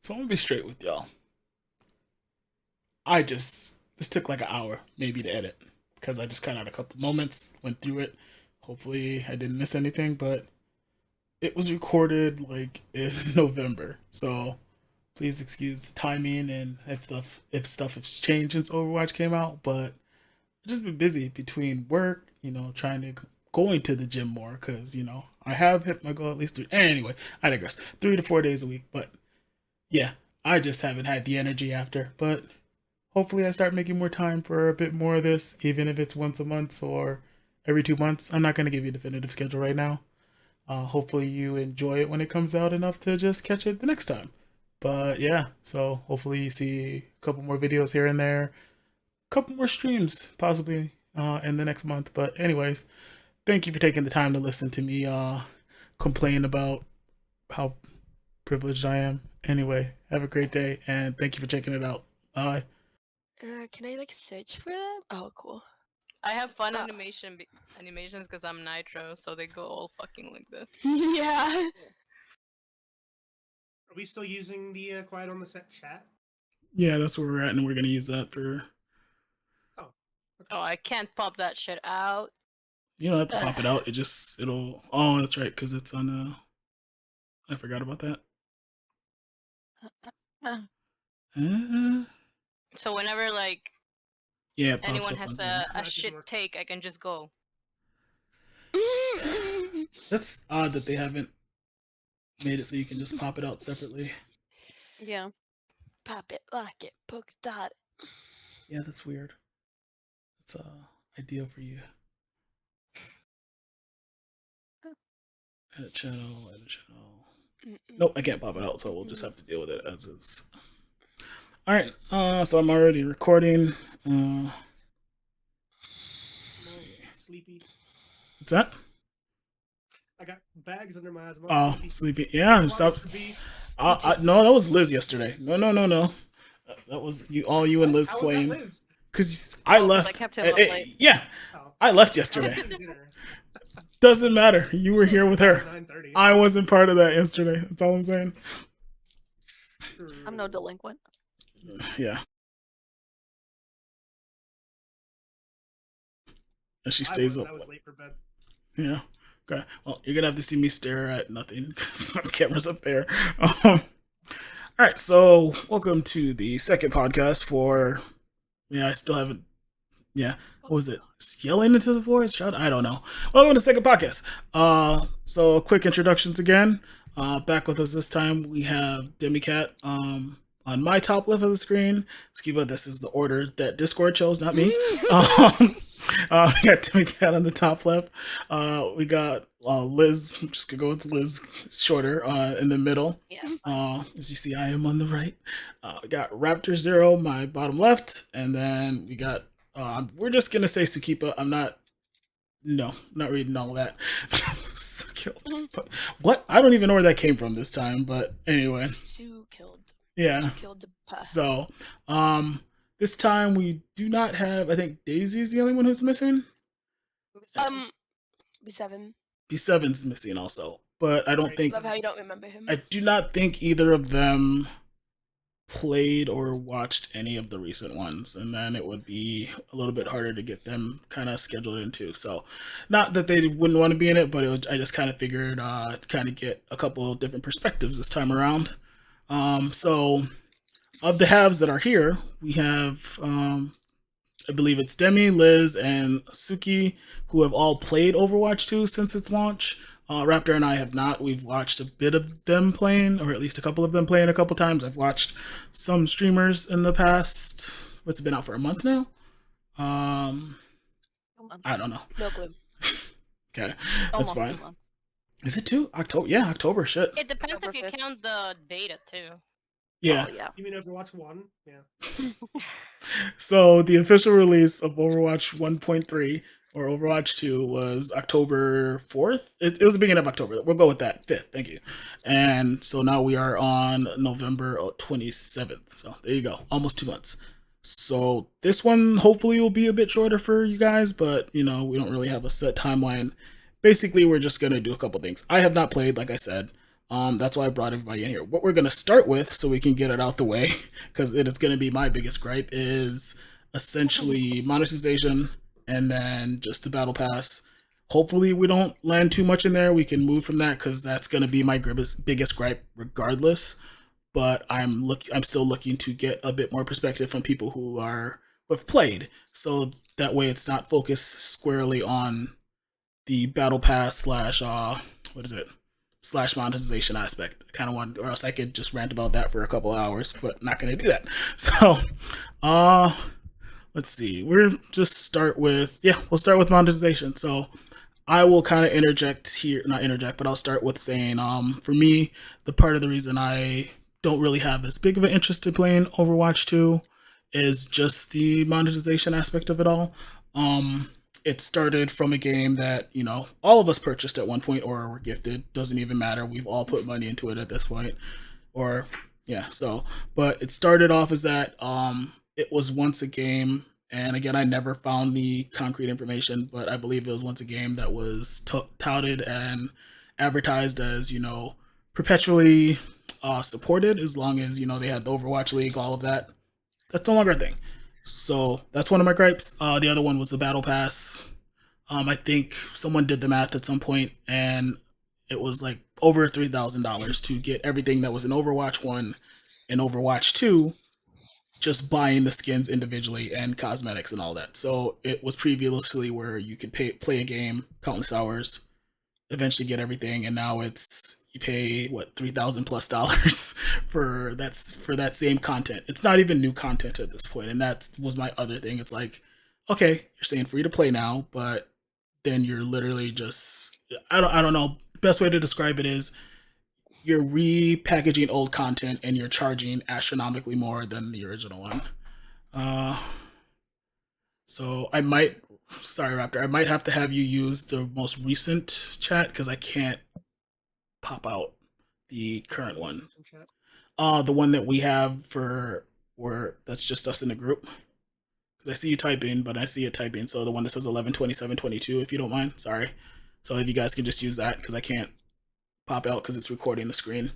So I'm gonna be straight with y'all. This took like an hour maybe to edit because I just kind of had a couple moments, went through it. Hopefully I didn't miss anything, but it was recorded like in November, so please excuse the timing and if stuff has changed since Overwatch came out. But I've just been busy between work, trying to going to the gym more because I have hit my goal at least three. Anyway, I digress. 3 to 4 days a week, but yeah, I just haven't had the energy after. But hopefully, I start making more time for a bit more of this, even if it's once a month or every 2 months. I'm not going to give you a definitive schedule right now. Hopefully, you enjoy it when it comes out enough to just catch it the next time. But yeah, so hopefully, you see a couple more videos here and there, a couple more streams possibly in the next month. But, anyways, thank you for taking the time to listen to me complain about how privileged I am. Anyway, have a great day and thank you for checking it out. Bye. Can I like search for them? Oh, cool. I have fun Ah. animations because I'm Nitro, so they go all fucking like this. Yeah. Are we still using the quiet on the set chat? Yeah, that's where we're at, and we're gonna use that for. Oh, I can't pop that shit out. You don't have to pop it out. It'll. Oh, that's right, because it's on. I forgot about that. So whenever like Yeah, it pops anyone up has on there. a shit take, I can just go. That's odd that they haven't made it so you can just pop it out separately. Yeah. Pop it, lock it, poke dot. Yeah, that's weird. That's ideal for you. Edit channel. Nope, I can't pop it out, so we'll just have to deal with it as is. Alright, so I'm already recording. Let's see. Sleepy. What's that? I got bags under my eyes. Oh, sleepy. Yeah, stop. No, that was Liz yesterday. No. That was you and Liz playing. Because I left. I kept him up late. Yeah, I left yesterday. Doesn't matter. You were here with her. I wasn't part of that yesterday. That's all I'm saying. I'm no delinquent. Yeah. And she stays up. I was late for bed. Yeah. Okay. Well, you're gonna have to see me stare at nothing because my camera's up there. All right. So, welcome to the second podcast for. Yeah, I still haven't. Yeah. What was it? Yelling into the voice? Shout? I don't know. Welcome to the second podcast. So quick introductions again. Back with us this time we have DemiCat. On my top left of the screen, Sukippa, this is the order that Discord chose, not me. We got DemiCat on the top left. We got Liz. I'm just gonna go with Liz. It's shorter. In the middle. Yeah. As you see, I am on the right. We got Raptor Zero, my bottom left, and then we got. We're just gonna say Sukippa. I'm not. No, not reading all of that. But what? I don't even know where that came from this time. But anyway. Sue killed. Yeah. Sue killed the pest. So, this time we do not have. I think Daisy is the only one who's missing. B7. B7's missing also, but I don't think. Love how you don't remember him. I do not think either of them played or watched any of the recent ones, and then it would be a little bit harder to get them kind of scheduled into. So, not that they wouldn't want to be in it, but I just kind of figured kind of get a couple of different perspectives this time around. So of the halves that are here, we have I believe it's Demi, Liz, and Suki, who have all played Overwatch 2 since its launch. Raptor and I have not. We've watched a bit of them playing, or at least a couple of them playing a couple times. I've watched some streamers in the past. What's it been out for a month now? I don't know. No clue. Okay, that's Almost fine. 2 months. Is it 2? October? Yeah, October. Shit. It depends if you October 5th. count the beta too. Yeah. Oh, yeah. You mean Overwatch 1? Yeah. So the official release of Overwatch 1.3 or Overwatch 2 was October 4th. It was the beginning of October. We'll go with that. 5th. Thank you. And so now we are on November 27th. So there you go. Almost 2 months. So this one hopefully will be a bit shorter for you guys, but we don't really have a set timeline. Basically, we're just going to do a couple things. I have not played, like I said. That's why I brought everybody in here. What we're gonna start with, so we can get it out the way, because it is gonna be my biggest gripe, is essentially monetization, and then just the battle pass. Hopefully, we don't land too much in there. We can move from that because that's gonna be my biggest gripe, regardless. But I'm still looking to get a bit more perspective from people who have played, so that way it's not focused squarely on the battle pass slash what is it slash monetization aspect. I kind of want, or else I could just rant about that for a couple of hours, but not going to do that. So, uh, let's see. We'll start with monetization. So, I will kind of interject here, not interject, but I'll start with saying, for me, the part of the reason I don't really have as big of an interest in playing Overwatch 2 is just the monetization aspect of it all. It started from a game that, all of us purchased at one point or were gifted. Doesn't even matter. We've all put money into it at this point. Or, yeah, so, but it started off as that it was once a game. And again, I never found the concrete information, but I believe it was once a game that was touted and advertised as, perpetually supported as long as, they had the Overwatch League, all of that. That's no longer a thing. So that's one of my gripes. The other one was the battle pass. I think someone did the math at some point, and it was like over $3,000 to get everything that was in Overwatch 1 and Overwatch 2, just buying the skins individually and cosmetics and all that. So it was previously where you could play a game countless hours, eventually get everything, and now it's you pay what $3,000 plus for that same content. It's not even new content at this point, and that was my other thing. It's like, okay, you're saying free to play now, but then you're literally just I don't know. The best way to describe it is you're repackaging old content and you're charging astronomically more than the original one. Uh, so sorry Raptor, I might have to have you use the most recent chat because I can't pop out the current one. The one that we have for where that's just us in the group. I see you typing, but I see it typing. So the one that says 11/27/22, if you don't mind, sorry. So if you guys can just use that because I can't pop out because it's recording the screen.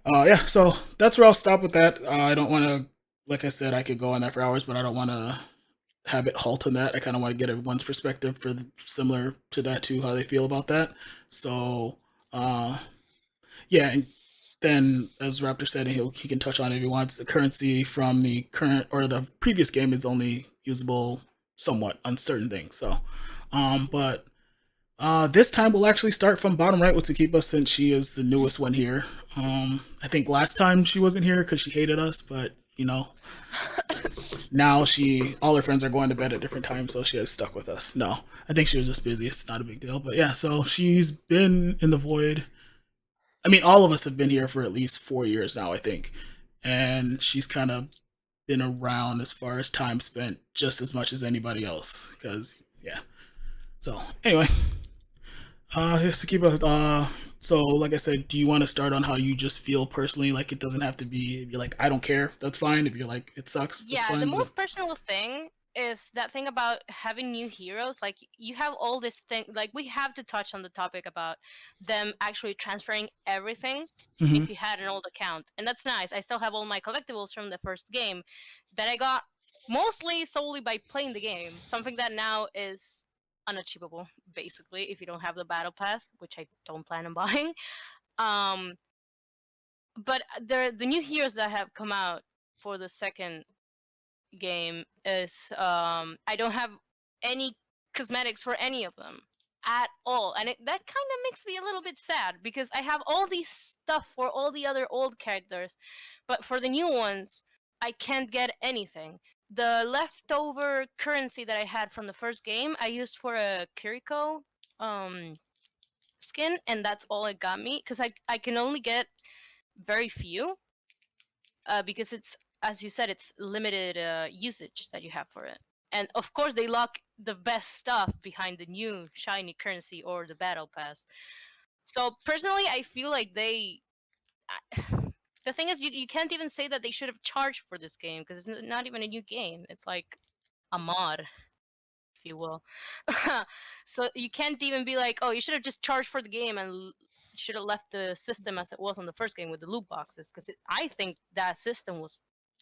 Yeah, so that's where I'll stop with that. I don't want to, like I said, I could go on that for hours, but I don't want to have it halt on that. I kind of want to get everyone's perspective similar to that too, how they feel about that. So, yeah, and then as Raptor said, he can touch on it if he wants. The currency from the current or the previous game is only usable somewhat on certain things. So, but this time we'll actually start from bottom right with Sukippa since she is the newest one here. I think last time she wasn't here because she hated us, but now all her friends are going to bed at different times, so she has stuck with us. No, I think she was just busy. It's not a big deal, but yeah. So she's been in the void. I mean, all of us have been here for at least 4 years now, I think, and she's kind of been around as far as time spent just as much as anybody else. Because yeah. So anyway. Sukippa, so like I said, do you want to start on how you just feel personally? Like it doesn't have to be, if you're like, I don't care, that's fine. If you're like, it sucks, it's Yeah, fine. the most personal thing is that thing about having new heroes. Like you have all this thing. Like we have to touch on the topic about them actually transferring everything. Mm-hmm. If you had an old account, and that's nice. I still have all my collectibles from the first game that I got mostly solely by playing the game. Something that now is unachievable, basically, if you don't have the battle pass, which I don't plan on buying. Um, but the new heroes that have come out for the second game is I don't have any cosmetics for any of them at all, and that kind of makes me a little bit sad because I have all these stuff for all the other old characters, but for the new ones I can't get anything. The leftover currency that I had from the first game I used for a Kiriko skin, and that's all it got me because I can only get very few because it's, as you said, it's limited usage that you have for it. And of course, they lock the best stuff behind the new shiny currency or the battle pass. So personally, I feel like the thing is, you can't even say that they should have charged for this game because it's not even a new game. It's like a mod, if you will. So you can't even be like, oh, you should have just charged for the game and should have left the system as it was on the first game with the loot boxes, because I think that system was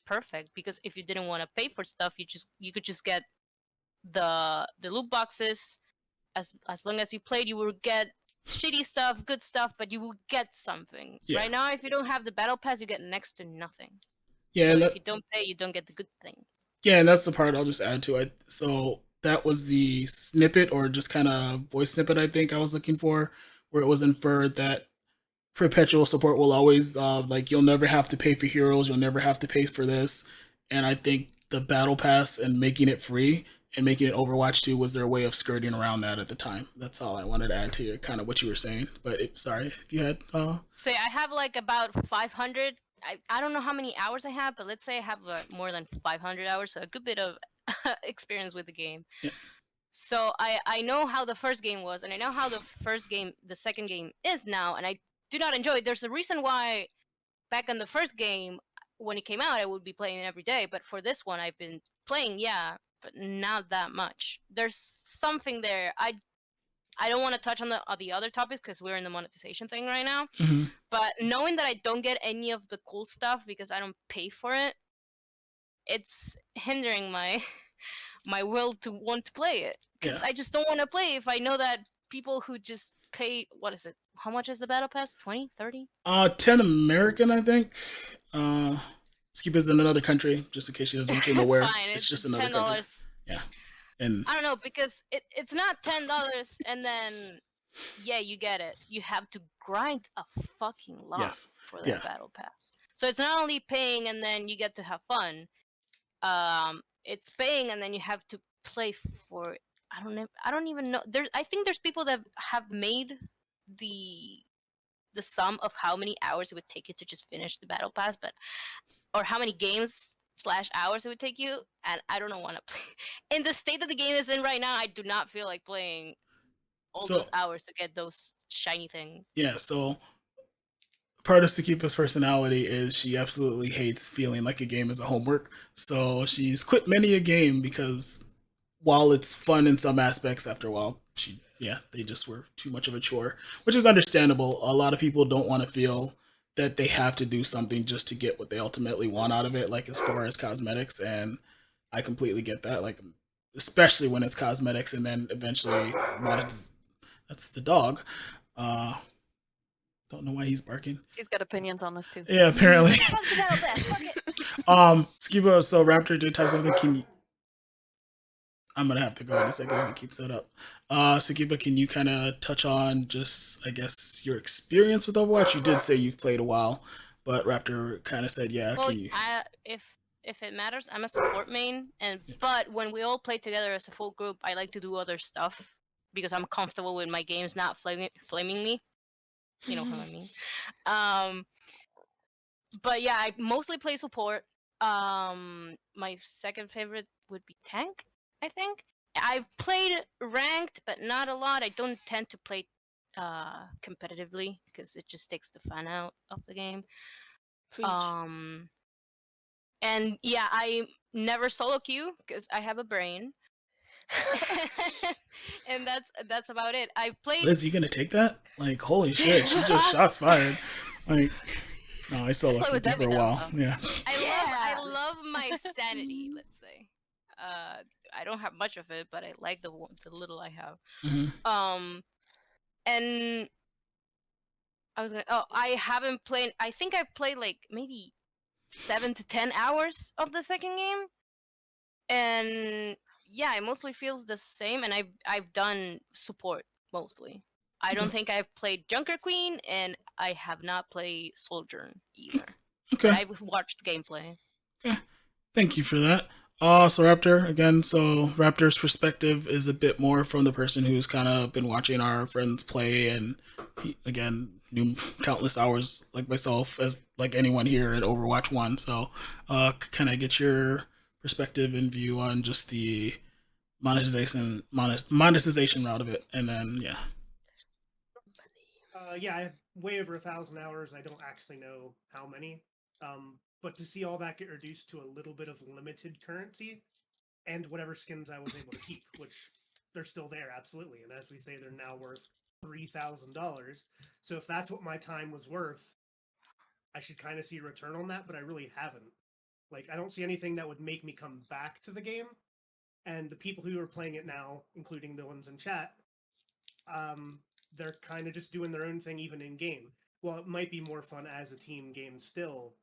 perfect. Because if you didn't want to pay for stuff, you could just get the loot boxes. As long as you played, you will get shitty stuff, good stuff, but you will get something. Yeah. Right now, if you don't have the battle pass, you get next to nothing. Yeah, So and if you don't pay, you don't get the good things. yeah, and that's the part I'll just add to it. So that was the snippet or just kind of voice snippet I think I was looking for, where it was inferred that perpetual support will always like you'll never have to pay for heroes, you'll never have to pay for this, and I think the battle pass and making it free and making it Overwatch 2 was their way of skirting around that at the time. That's all I wanted to add to kind of what you were saying. But sorry if you had. Say I have like about 500. I don't know how many hours I have, but let's say I have more than 500 hours, so a good bit of experience with the game. Yeah. So I know how the first game was, and I know how the second game is now, and I do not enjoy it. There's a reason why back in the first game, when it came out, I would be playing it every day, but for this one, I've been playing, yeah, but not that much. There's something there. I don't want to touch on the other topics because we're in the monetization thing right now. Mhm. But knowing that I don't get any of the cool stuff because I don't pay for it, it's hindering my will to want to play it. Because Yeah. I just don't want to play if I know that people who just pay, what is it? How much is the battle pass? 20, 30? 10 American, I think. Sukippa's in another country, just in case you guys aren't aware. Fine. It's just another $10. country. Yeah. And I don't know, because it's not $10 and then yeah, you get it. You have to grind a fucking lot yes. for that Yeah. battle pass. So it's not only paying and then you get to have fun. It's paying and then you have to play for. I don't know. I don't even know. I think there's people that have made the sum of how many hours it would take you to just finish the battle pass, but or how many games / hours it would take you, and I don't want to play. In the state that the game is in right now, I do not feel like playing all So those hours to get those shiny things. yeah, so part of Sukippa's personality is she absolutely hates feeling like a game is a homework. So she's quit many a game because while it's fun in some aspects, after a while they just were too much of a chore, which is understandable. A lot of people don't want to feel that they have to do something just to get what they ultimately want out of it, like as far as cosmetics, and I completely get that. Like especially when it's cosmetics and then eventually that's the dog. Uh don't know why he's barking. He's got opinions on this too. Yeah, apparently. Fuck the battle pass, fuck it. Sukippa, so Raptor did type something. I'm gonna have to go in a second if it keeps that up. Sukippa, can you kind of touch on just, I guess, your experience with Overwatch? You did say you've played a while, but Raptor kind of said, yeah. Well, Can you? if it matters, I'm a support main, but when we all play together as a full group, I like to do other stuff because I'm comfortable with my games not flaming me. You know what I mean? But yeah, I mostly play support. My second favorite would be tank, I think. I've played ranked, but not a lot. I don't tend to play competitively because it just takes the fun out of the game. And yeah, I never solo queue because I have a brain. And that's about it. I played. Liz, you gonna take that? Like, holy shit, she just shots fired. Like, no, I solo Play with queued for a Demi now, while. so. Yeah. I love my sanity. Let's say. I don't have much of it, but I like the little I have. Mm-hmm. And I was gonna. Oh, I haven't played. I think I've played like maybe 7 to 10 hours of the second game, and yeah, it mostly feels the same. And I've done support mostly. I don't think I've played Junker Queen, and I have not played Soldier either. Okay. But I've watched gameplay. Okay. Thank you for that. So Raptor, again, so Raptor's perspective is a bit more from the person who's kind of been watching our friends play and he, again, knew countless hours like myself, as like anyone here at Overwatch 1. So can I get your perspective and view on just the monetization route of it? And then, yeah. Yeah, I have way over 1,000 hours. I don't actually know how many. But to see all that get reduced to a little bit of limited currency and whatever skins I was able to keep, which they're still there, absolutely. And as we say, they're now worth $3,000. So if that's what my time was worth, I should kind of see a return on that, but I really haven't. Like, I don't see anything that would make me come back to the game. And the people who are playing it now, including the ones in chat, they're kind of just doing their own thing even in game. Well, it might be more fun as a team game still.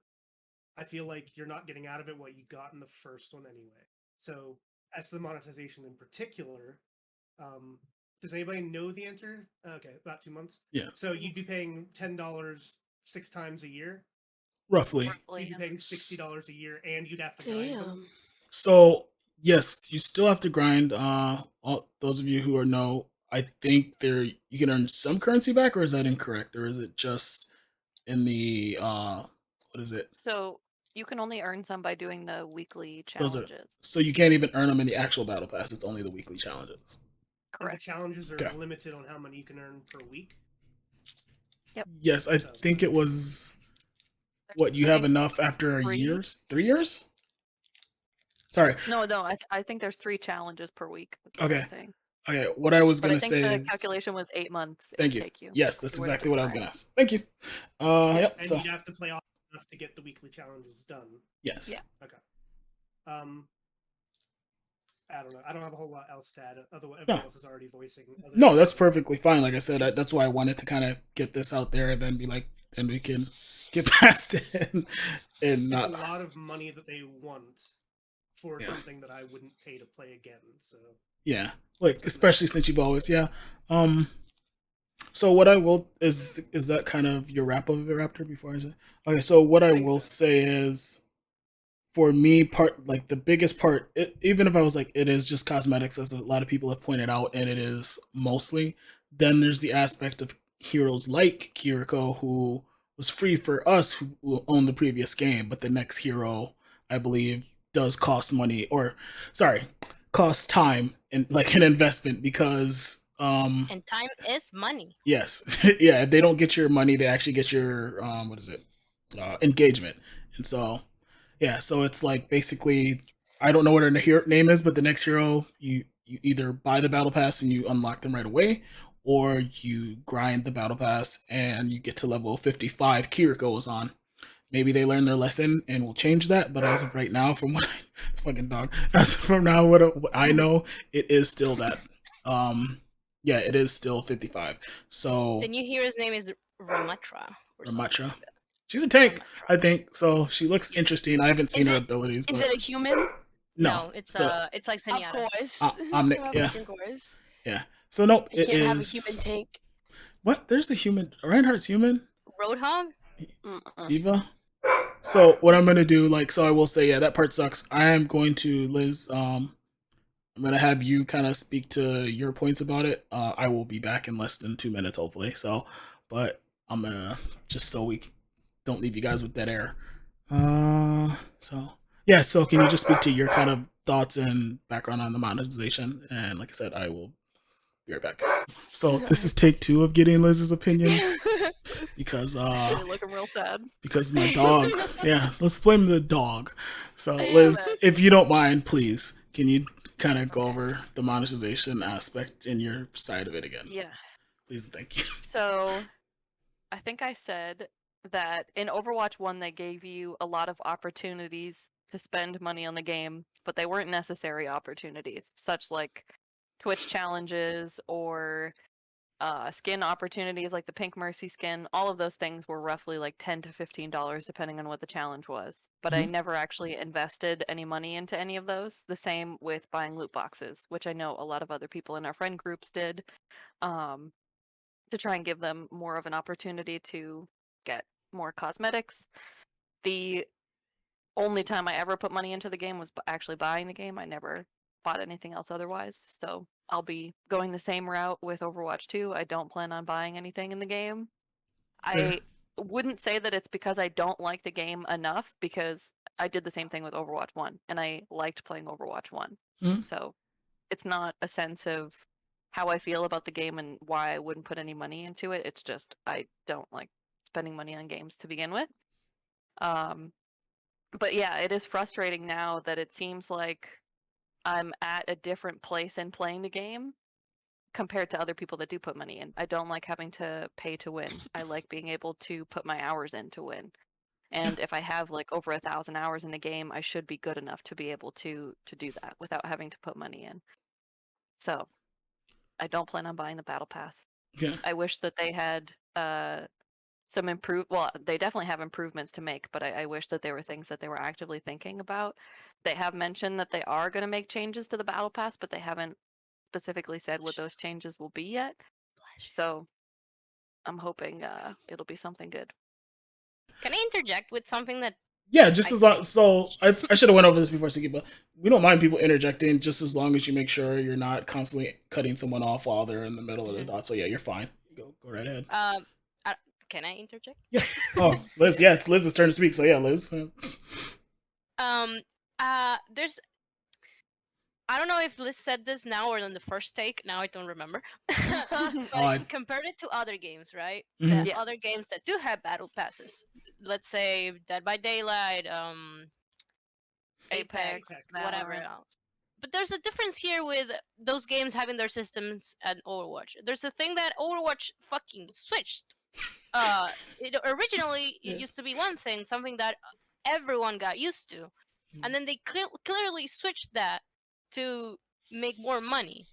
I feel like you're not getting out of it what you got in the first one anyway. So as to the monetization in particular, does anybody know the answer? Okay, about 2 months. Yeah. So you'd be paying $10 6 times a year. Roughly. So you'd be paying $60 a year, and you'd have to grind them. Damn. So yes, you still have to grind. All those of you who know, I think you can earn some currency back, or is that incorrect, or is it just in the what is it? So you can only earn some by doing the weekly Those are challenges. so you can't even earn them in the actual battle pass. It's only the weekly challenges. And the Correct. challenges are Okay. limited on how many you can earn per week. Yes, I think it was what you I have think enough after 3. years. 3 years? Sorry. No, I think there's 3 challenges per week. That's what Okay. I'm saying. Okay. What I was But I gonna think say the is calculation was 8 months. It thank would you. take you. Yes, that's if you were to exactly what I was grind. gonna ask. Thank you. Yep. And So you'd have to play off enough to get the weekly challenges done. yes. Yeah. Okay. I don't know. I don't have a whole lot else to add. Everyone No. else is already voicing. other No, that's things. perfectly fine. Like I said, that's why I wanted to kind of get this out there and then be like, then we can get past it and It's not. a lot of money that they want for Yeah. something that I wouldn't pay to play again. So Yeah, like especially since you've always So what I will is that kind of your wrap up of it, Raptor? Before I say, okay, so what I think will so. say is, for me, like the biggest part, even if I was like, it is just cosmetics, as a lot of people have pointed out, and it is mostly. Then there's the aspect of heroes like Kiriko, who was free for us who owned the previous game, but the next hero, I believe, does cost money, or sorry, costs time and like an investment because And time is money. yes, yeah, they don't get your money, they actually get your what is it, engagement, and so yeah, so it's like basically, I don't know what her name is, but the next hero, you either buy the battle pass and you unlock them right away, or you grind the battle pass and you get to level 55. Kiriko is on. Maybe they learn their lesson and will change that, but as of right now, from what it's fucking dog. As from now, what I know, it is still that. Yeah, it is still 55. So The new hero's name is Ramatra. Or something Ramatra. like that. She's a tank, Ramatra. I think. So she looks interesting. I haven't seen her abilities, Is but it a human? No, it's a it's like Of Zenyatta. course. Omnic, Of yeah. course. yeah. So nope, You it can't have a is. human tank. What? There's a human. Reinhardt's human. Roadhog? Mm-mm. Eva. So what I'm gonna do, like, so I will say, yeah, that part sucks. I am going to Liz. I'm gonna have you kind of speak to your points about it. I will be back in less than 2 minutes, hopefully. So, but I'm gonna just so we don't leave you guys with dead air. So yeah. So can you just speak to your kind of thoughts and background on the monetization? And like I said, I will be right back. So this is take 2 of getting Liz's opinion because You're looking real sad. because my dog. Yeah, let's blame the dog. So Damn Liz, it. if you don't mind, please, can you kind of go over the monetization aspect in your side of it again? Yeah. Please, and thank you. So I think I said that in Overwatch 1 they gave you a lot of opportunities to spend money on the game, but they weren't necessary opportunities, such like Twitch challenges or skin opportunities like the Pink Mercy skin. All of those things were roughly like $10 to $15 depending on what the challenge was. But I Mhm. never actually invested any money into any of those. The same with buying loot boxes, which I know a lot of other people in our friend groups did. To try and give them more of an opportunity to get more cosmetics. The only time I ever put money into the game was actually buying the game. I never bought anything else otherwise. So I'll be going the same route with Overwatch 2. I don't plan on buying anything in the game. Fair. I wouldn't say that it's because I don't like the game enough, because I did the same thing with Overwatch 1 and I liked playing Overwatch 1. Mhm. So it's not a sense of how I feel about the game and why I wouldn't put any money into it. It's just I don't like spending money on games to begin with. But yeah, it is frustrating now that it seems like I'm at a different place in playing the game compared to other people that do put money in. I don't like having to pay to win. I like being able to put my hours in to win. And if I have like over 1,000 hours in a game, I should be good enough to be able to do that without having to put money in. So I don't plan on buying the battle pass. Yeah. I wish that they had some well, they definitely have improvements to make, but I wish that there were things that they were actively thinking about. They have mentioned that they are going to make changes to the battle pass, but they haven't specifically said what those changes will be yet. So I'm hoping it'll be something good. Can I interject with something that? Yeah, just as long. So I should have went over this before, Sukippa, but we don't mind people interjecting, just as long as you make sure you're not constantly cutting someone off while they're in the middle of the dot. So yeah, you're fine. Go right ahead. Can I interject? Yeah. Oh, Liz. Yeah, it's Liz's turn to speak. So yeah, Liz. There's. I don't know if Liz said this now or in the first take. Now I don't remember. But she compared it to other games, right? Mhm. The other games that do have battle passes. Let's say Dead by Daylight, Apex, whatever Valorant. else. But there's a difference here with those games having their systems and Overwatch. There's a thing that Overwatch fucking switched. Originally it used to be one thing, something that everyone got used to, and then they clearly switched that to make more money.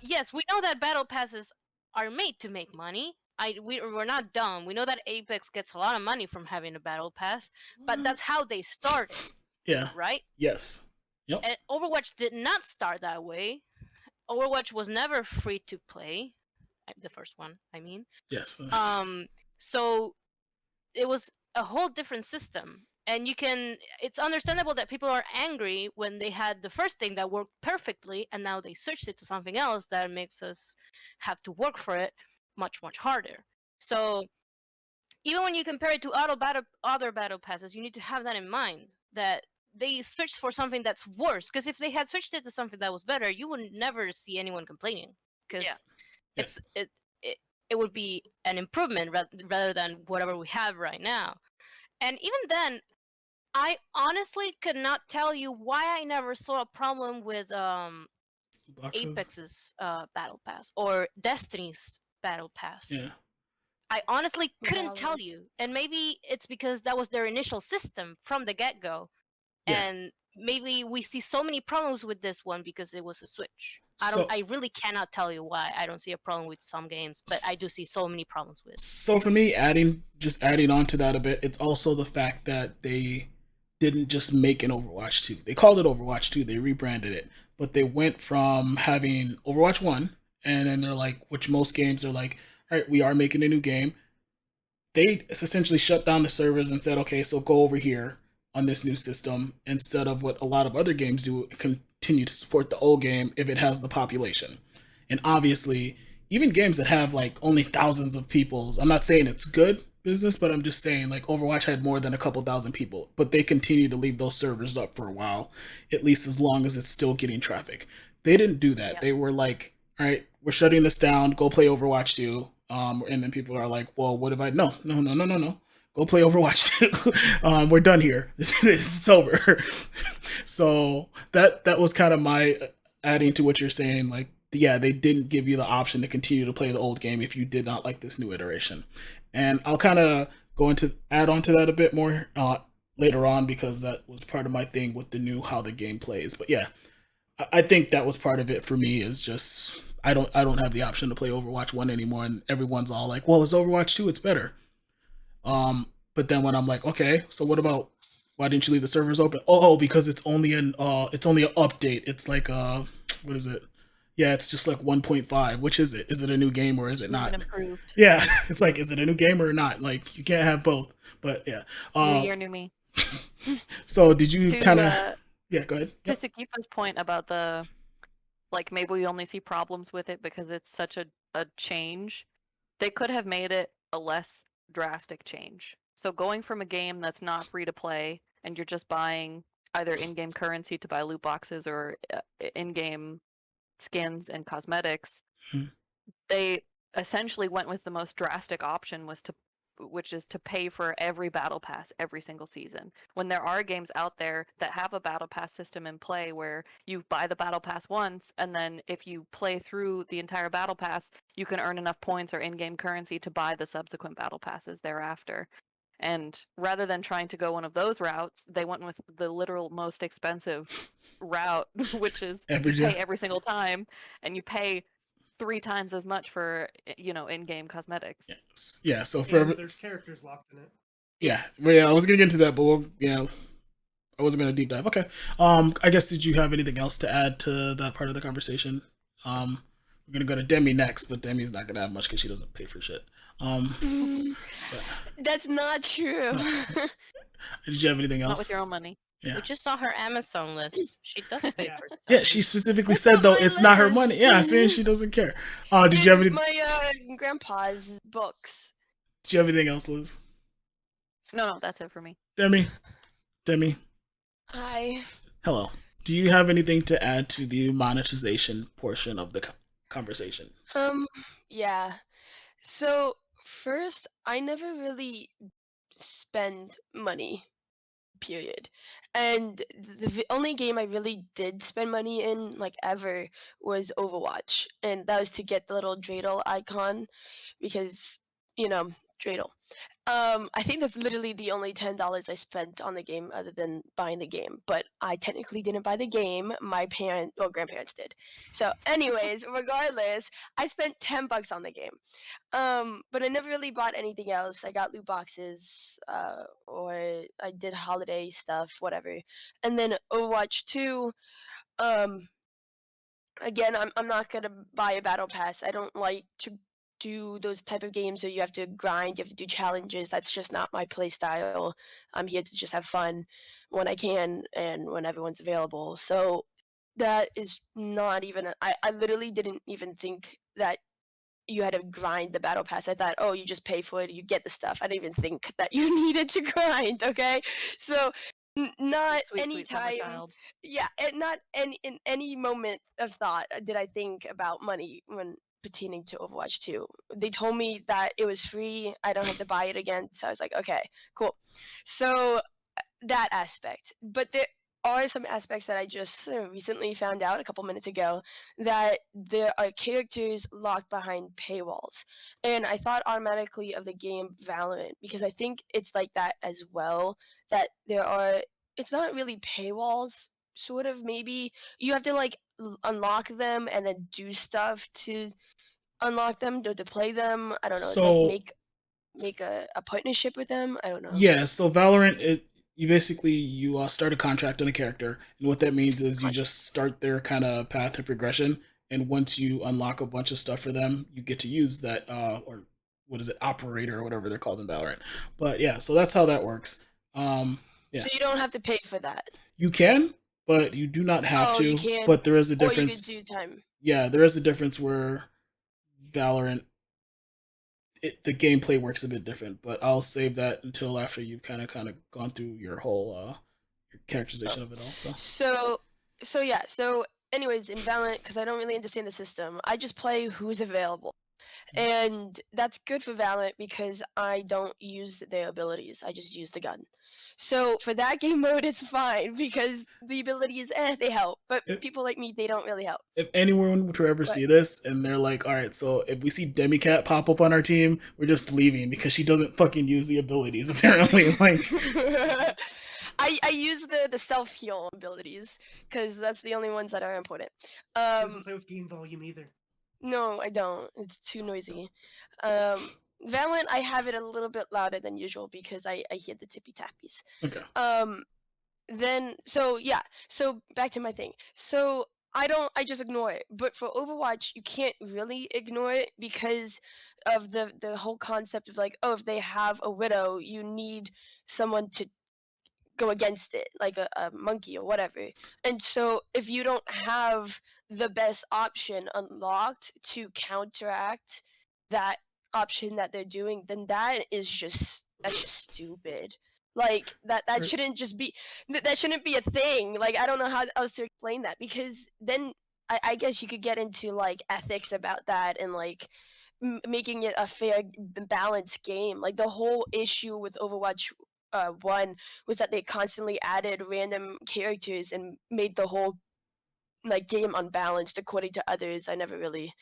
Yes, we know that battle passes are made to make money. We're not dumb. We know that Apex gets a lot of money from having a battle pass, but that's how they started. Yeah. Right? Yes. Yep. And Overwatch did not start that way. Overwatch was never free to play. The first one, I mean. Yes. So it was a whole different system. And it's understandable that people are angry when they had the first thing that worked perfectly and now they switched it to something else that makes us have to work for it much, much harder. So even when you compare it to other battle passes, you need to have that in mind, that they switched for something that's worse. Because if they had switched it to something that was better, you would never see anyone complaining. Because it would be an improvement rather than whatever we have right now. And even then, I honestly could not tell you why I never saw a problem with Apex's battle pass or Destiny's battle pass. Yeah. I honestly couldn't tell you. And maybe it's because that was their initial system from the get-go. Yeah. And maybe we see so many problems with this one because it was a Switch. So- I really cannot tell you why I don't see a problem with some games, but I do see so many problems with. So for me, adding on to that a bit, it's also the fact that they didn't just make an Overwatch 2. They called it Overwatch 2. They rebranded it, but they went from having Overwatch 1, and then they're like, which most games are like, all right, we are making a new game. They essentially shut down the servers and said, okay, so go over here on this new system, instead of what a lot of other games do, continue to support the old game if it has the population. And obviously, even games that have like only thousands of people, I'm not saying it's good business, but I'm just saying like Overwatch had more than a couple thousand people, but they continue to leave those servers up for a while, at least as long as it's still getting traffic. They didn't do that. They were like, all right, we're shutting this down, go play Overwatch 2. And then people are like, well, what if I, no. Go play Overwatch 2. We're done here. This is over. So that was kind of my adding to what you're saying. Like, yeah, they didn't give you the option to continue to play the old game if you did not like this new iteration. And I'll kind of add on to that a bit more later on, because that was part of my thing with the new how the game plays. But yeah, I think that was part of it for me, is just I don't have the option to play Overwatch 1 anymore, and everyone's all like, well, it's Overwatch 2, it's better. But then when I'm like, okay, so what about, why didn't you leave the servers open? Oh, because it's only an update. It's like what is it? Yeah, it's just like 1.5. Which is it? Is it a new game or is it not? Improved. Yeah, it's like, is it a new game or not? Like, you can't have both. But yeah. New year, new me. So did you kind of? Yeah, go ahead. To Sukippa's point about the, like, maybe we only see problems with it because it's such a change. They could have made it a less drastic change. So going from a game that's not free to play and you're just buying either in-game currency to buy loot boxes or in-game skins and cosmetics, they essentially went with the most drastic option, was to which is to pay for every battle pass every single season. When there are games out there that have a battle pass system in play where you buy the battle pass once, and then if you play through the entire battle pass, you can earn enough points or in-game currency to buy the subsequent battle passes thereafter. And rather than trying to go one of those routes, they went with the literal most expensive route, which is Every you pay year. every single time, and you pay 3 times as much for in-game cosmetics. Yes. Yeah. So And there's characters locked in it. yeah, Yes. well, yeah, I was gonna get into that, but I wasn't gonna deep dive. Okay. I guess did you have anything else to add to that part of the conversation? We're gonna go to Demi next, but Demi's not gonna have much because she doesn't pay for shit. But That's not true. did you have anything Not with else? your own money. Yeah. We just saw her Amazon list. She does pay Yeah. for stuff. Yeah, she specifically That's said not though my it's not her money. list. Yeah, saying she doesn't care. Did you have any? My grandpa's books. Did you have anything else, Liz? No, that's it for me. Demi, Hi. hello. Do you have anything to add to the monetization portion of the conversation? Yeah. So first, I never really spend money, period. And the only game I really did spend money in, like ever, was Overwatch, and that was to get the little dreidel icon, because dreidel. I think that's literally the only $10 I spent on the game other than buying the game. But I technically didn't buy the game. My grandparents did. So, anyways, regardless, I spent $10 on the game. But I never really bought anything else. I got loot boxes, or I did holiday stuff, whatever. And then Overwatch 2, um, again, I'm not gonna buy a battle pass. I don't like to do those type of games where you have to grind, you have to do challenges. That's just not my play style. I'm here to just have fun when I can and when everyone's available. So that is not even. I literally didn't even think that you had to grind the battle pass. I thought, oh, you just pay for it, you get the stuff. I didn't even think that you needed to grind. Okay, so not Sweet, any sweet summer time, child. yeah, and not any in any moment of thought did I think about money when pertaining to Overwatch 2. They told me that it was free, I don't have to buy it again, so I was like, okay, cool. So that aspect. But there are some aspects that I just recently found out a couple minutes ago, that there are characters locked behind paywalls. And I thought automatically of the game Valorant, because I think it's like that as well, that it's not really paywalls, sort of, maybe. You have to like unlock them and then do stuff to unlock them, to play them. I don't know, like So make a partnership with them. I don't know. yeah, so Valorant, you start a contract on a character, and what that means is you just start their kind of path of progression, and once you unlock a bunch of stuff for them, you get to use that or what is it, operator or whatever they're called in Valorant. But yeah, so that's how that works. Yeah, So you don't have to pay for that. you can, but you do not have Oh, you to. can, But there is a or you could do difference. time. Yeah, there is a difference where Valorant the gameplay works a bit different, but I'll save that until after you've kind of gone through your whole your characterization of it all. So So yeah. So anyways, in Valorant, because I don't really understand the system, I just play who's available, and that's good for Valorant because I don't use their abilities. I just use the gun. So for that game mode, it's fine because the abilities, they help. But if, people like me, they don't really help. if anyone were to ever But see this and they're like, all right, so if we see DemiCat pop up on our team, we're just leaving because she doesn't fucking use the abilities apparently. Like I use the self heal abilities because that's the only ones that are important. She doesn't play with game volume either. No, I don't. It's too noisy. Valorant, I have it a little bit louder than usual because I hear the tippy tappies. okay, Then so yeah. So back to my thing. So I just ignore it. But for Overwatch, you can't really ignore it because of the whole concept of like, oh, if they have a widow, you need someone to go against it, like a monkey or whatever. And so if you don't have the best option unlocked to counteract that option that they're doing, then that's just stupid. Like that Right. shouldn't just be that shouldn't be a thing. Like I don't know how else to explain that, because then I guess you could get into like ethics about that, and like making it a fair, balanced game. Like the whole issue with Overwatch 1 was that they constantly added random characters and made the whole like game unbalanced according to others. I never really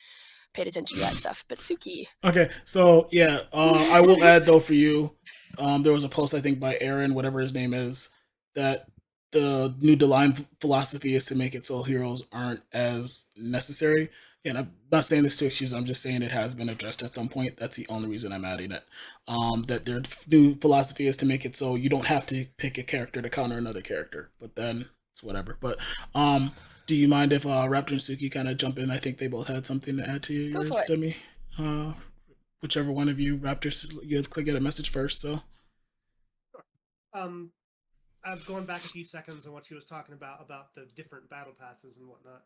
paid attention to that stuff. But Suki. Okay, so yeah, I will add though for you. There was a post I think by Aaron, whatever his name is, that the new Deline philosophy is to make it so heroes aren't as necessary. And I'm not saying this to excuse. I'm just saying it has been addressed at some point. That's the only reason I'm adding it. That their new philosophy is to make it so you don't have to pick a character to counter another character. But then it's whatever. But do you mind if Raptor and Suki kind of jump in? I think they both had something to add to Go yours, for it. Demi. Whichever one of you Raptors, you guys click get a message first. So, I've gone back a few seconds on what she was talking about the different battle passes and whatnot.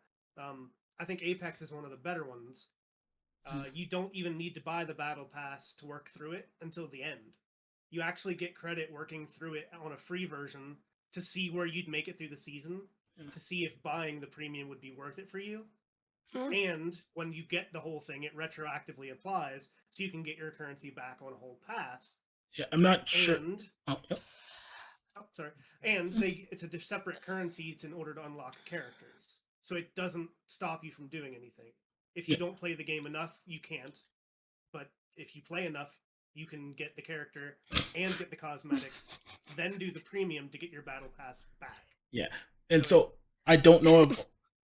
I think Apex is one of the better ones. You don't even need to buy the battle pass to work through it until the end. You actually get credit working through it on a free version to see where you'd make it through the season, to see if buying the premium would be worth it for you. And when you get the whole thing, it retroactively applies, so you can get your currency back on a whole pass. Yeah, I'm not sure. And yep. Sorry. And it's a separate currency in order to unlock characters, so it doesn't stop you from doing anything. If you don't play the game enough, you can't. But if you play enough, you can get the character and get the cosmetics, then do the premium to get your battle pass back. Yeah, and so I don't know of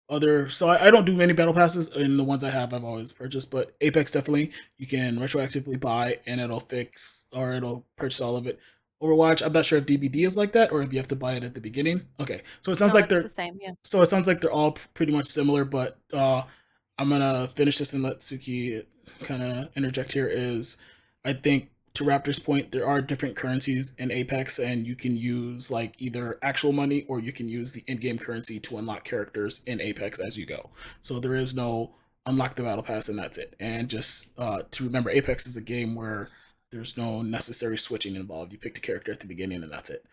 other. So I don't do many battle passes, and the ones I have, I've always purchased. But Apex definitely, you can retroactively buy, and it'll fix or it'll purchase all of it. Overwatch, I'm not sure if DBD is like that or if you have to buy it at the beginning. Okay, so it sounds like they're the same. Yeah. So it sounds like they're all pretty much similar, but I'm gonna finish this and let Suki kind of interject here. Is I think to Raptor's point, there are different currencies in Apex, and you can use like either actual money or you can use the in-game currency to unlock characters in Apex as you go. So there is no unlock the battle pass and that's it. And just to remember, Apex is a game where there's no necessary switching involved. You pick the character at the beginning and that's it.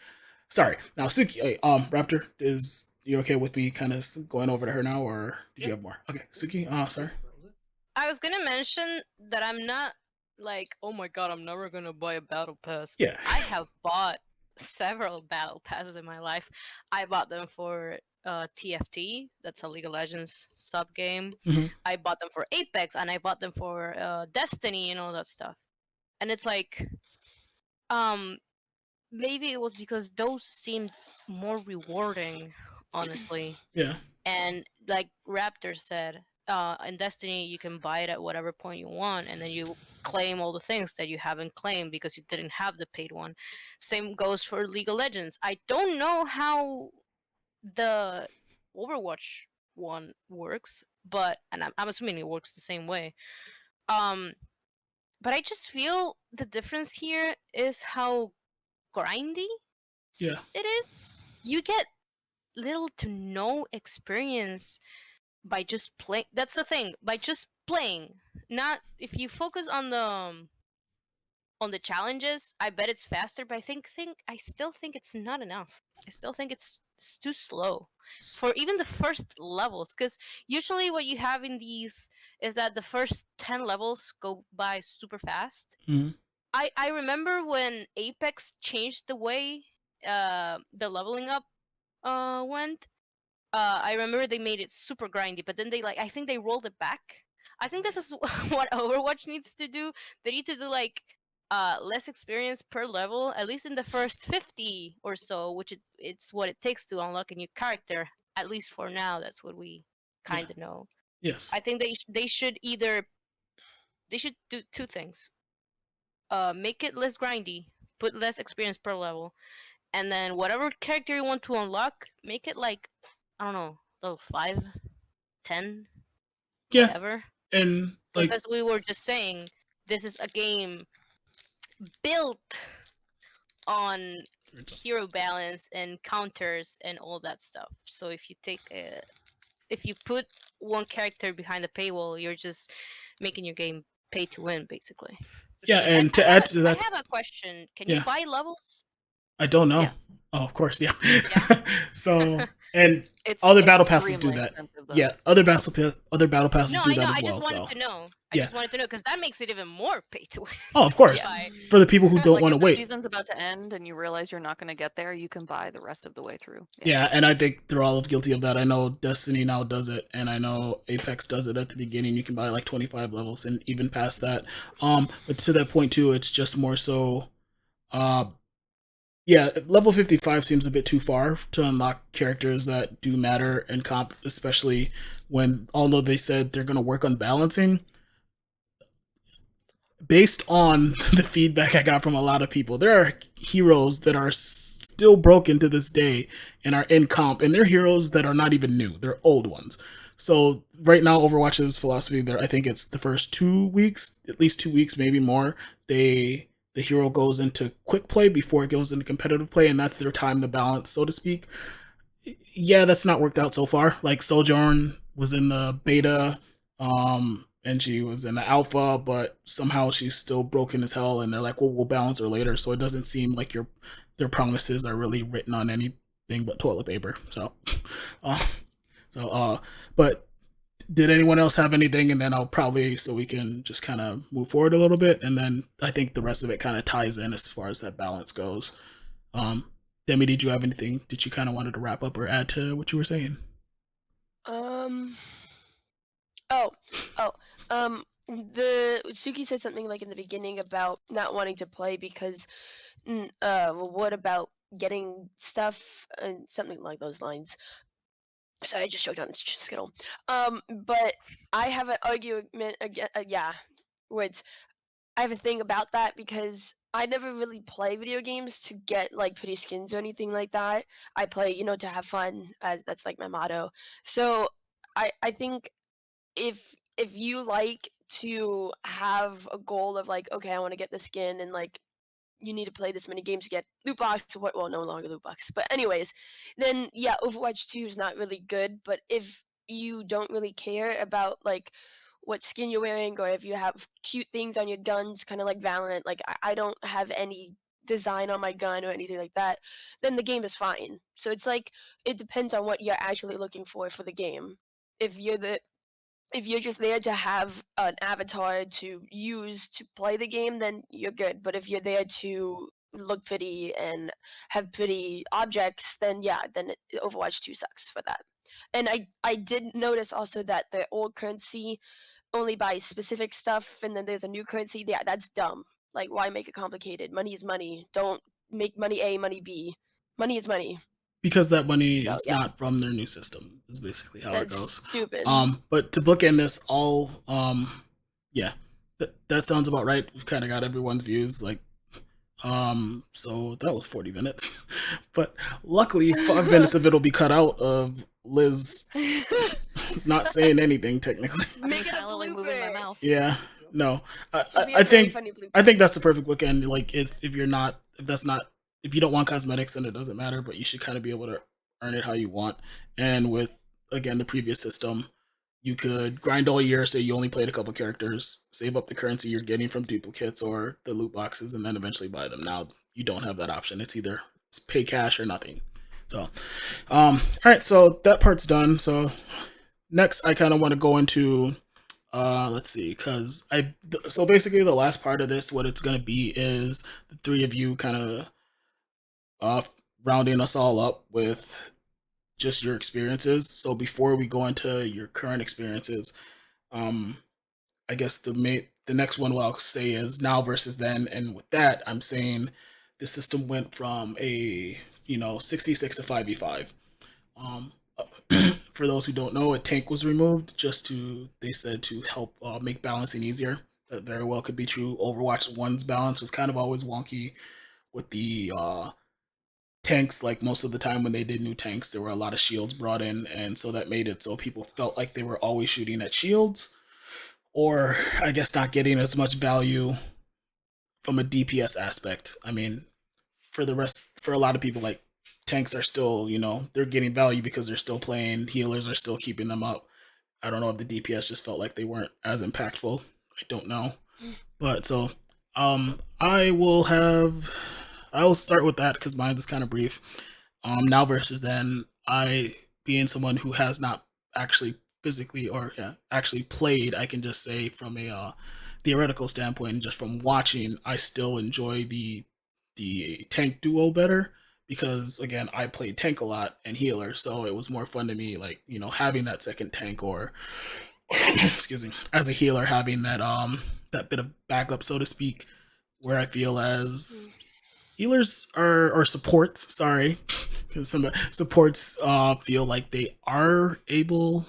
Sorry. Now, Suki, Raptor, is you okay with me kind of going over to her now, or did you have more? Okay, Suki, sorry. I was gonna mention that I'm not like, oh my god, I'm never gonna buy a battle pass. Yeah. I have bought several battle passes in my life. I bought them for TFT, that's a League of Legends sub game. Mhm. I bought them for Apex, and I bought them for Destiny and all that stuff. And it's like, maybe it was because those seemed more rewarding, honestly. Yeah. And like Raptor said, in Destiny you can buy it at whatever point you want, and then you claim all the things that you haven't claimed because you didn't have the paid one. Same goes for League of Legends. I don't know how the Overwatch one works, but and I'm assuming it works the same way. But I just feel the difference here is how grindy Yeah. it is. You get little to no experience by just playing. That's the thing. By just playing, not if you focus on the challenges. I bet it's faster, but I still think it's not enough. I still think it's too slow for even the first levels. Because usually what you have in these is that the first 10 levels go by super fast. Mm-hmm. I remember when Apex changed the way the leveling up went. I remember they made it super grindy, but then I think they rolled it back. I think this is what Overwatch needs to do. They need to do like less experience per level, at least in the first 50 or so, which it's what it takes to unlock a new character. At least for now, that's what we kind of know. Yes. I think they should do two things. Make it less grindy, put less experience per level, and then whatever character you want to unlock, make it like, I don't know, level 5, 10, Yeah. whatever. And like as we were just saying, this is a game built on hero balance and counters and all that stuff. So if you put one character behind the paywall, you're just making your game pay to win, basically. Yeah, and to add to that, I have a question. Can you buy levels? I don't know. Yes. Oh, of course, yeah. Yeah. So, And It's other battle passes do extremely that. expensive, though. Yeah, other battle passes No, do I know. that as I well. just wanted So to know. I yeah. just wanted to know because that makes it even more pay to win. Oh, of course. By For the people who don't Like want if to the wait. season's about to end and you realize you're not going to get there, you can buy the rest of the way through. Yeah, and I think they're all guilty of that. I know Destiny now does it, and I know Apex does it at the beginning. You can buy like 25 levels, and even past that. But to that point too, it's just more so. Uh, yeah, level 55 seems a bit too far to unlock characters that do matter in comp, especially when, although they said they're gonna work on balancing, based on the feedback I got from a lot of people, there are heroes that are still broken to this day and are in comp, and they're heroes that are not even new; they're old ones. So right now, Overwatch's philosophy there, I think it's the first 2 weeks, at least 2 weeks, maybe more. The hero goes into quick play before it goes into competitive play, and that's their time to balance, so to speak. Yeah, that's not worked out so far. Like Sojourn was in the beta, and she was in the alpha, but somehow she's still broken as hell, and they're like, "Well, we'll balance her later." So it doesn't seem like their promises are really written on anything but toilet paper. So, uh, but did anyone else have anything? And then I'll probably so we can just kind of move forward a little bit, and then I think the rest of it kind of ties in as far as that balance goes. Um, Demi, did you have anything that you kind of wanted to wrap up or add to what you were saying? Oh, oh. The Suki said something like in the beginning about not wanting to play because, well, what about getting stuff and something like those lines. Sorry, I just choked on Skittle. But I have an argument again. Yeah, which I have a thing about that because I never really play video games to get like pretty skins or anything like that. I play, to have fun, as that's like my motto. So I think if if you like to have a goal of like, okay, I want to get the skin and like you need to play this many games to get loot box. Well, no longer loot box, but anyways, then yeah, Overwatch 2 is not really good. But if you don't really care about like what skin you're wearing, or if you have cute things on your guns, kind of like Valorant, like I don't have any design on my gun or anything like that, then the game is fine. So it's like it depends on what you're actually looking for the game. If you're the if you're just there to have an avatar to use to play the game, then you're good. But if you're there to look pretty and have pretty objects, then yeah, then Overwatch 2 sucks for that. And I did notice also that the old currency only buys specific stuff, and then there's a new currency. Yeah, that's dumb. Like, why make it complicated? Money is money. Don't make money A, money B. Money is money. Because that money So is yeah, not from their new system is basically how it that's goes. stupid. But to bookend this all, yeah, that sounds about right. We've kind of got everyone's views, like, so that was 40 minutes, but luckily 5 minutes of it'll be cut out of Liz not saying anything technically. Make it a Silently moving my blooper. mouth. Yeah, no, It'll be I a very think funny blooper. I think that's the perfect bookend. Like if you're not if that's not if you don't want cosmetics, then it doesn't matter. But you should kind of be able to earn it how you want. And with again the previous system, you could grind all year. Say you only played a couple characters, save up the currency you're getting from duplicates or the loot boxes, and then eventually buy them. Now you don't have that option. It's either pay cash or nothing. So, all right. So that part's done. So next, I kind of want to go into let's see, because so basically the last part of this, what it's gonna be is the three of you kind of uh rounding us all up with just your experiences. So before we go into your current experiences, um I guess the next one what I'll say is now versus then, and with that I'm saying the system went from a 6v6 to 5v5. um for those who don't know, a tank was removed just to, they said, to help make balancing easier. That very well could be true. Overwatch 1's balance was kind of always wonky with the tanks. Like most of the time when they did new tanks, there were a lot of shields brought in, and so that made it so people felt like they were always shooting at shields, or I guess not getting as much value from a DPS aspect. I mean, for a lot of people, like tanks are still, they're getting value because they're still playing. Healers are still keeping them up. I don't know if the DPS just felt like they weren't as impactful. I don't know. But so I will start with that because mine is kind of brief. Now versus then, I being someone who has not actually physically or actually played, I can just say from a theoretical standpoint, and just from watching, I still enjoy the tank duo better because again, I played tank a lot and healer, so it was more fun to me, like having that second tank or excuse me, as a healer having that bit of backup, so to speak, where I feel as healers are or supports, sorry, because some supports feel like they are able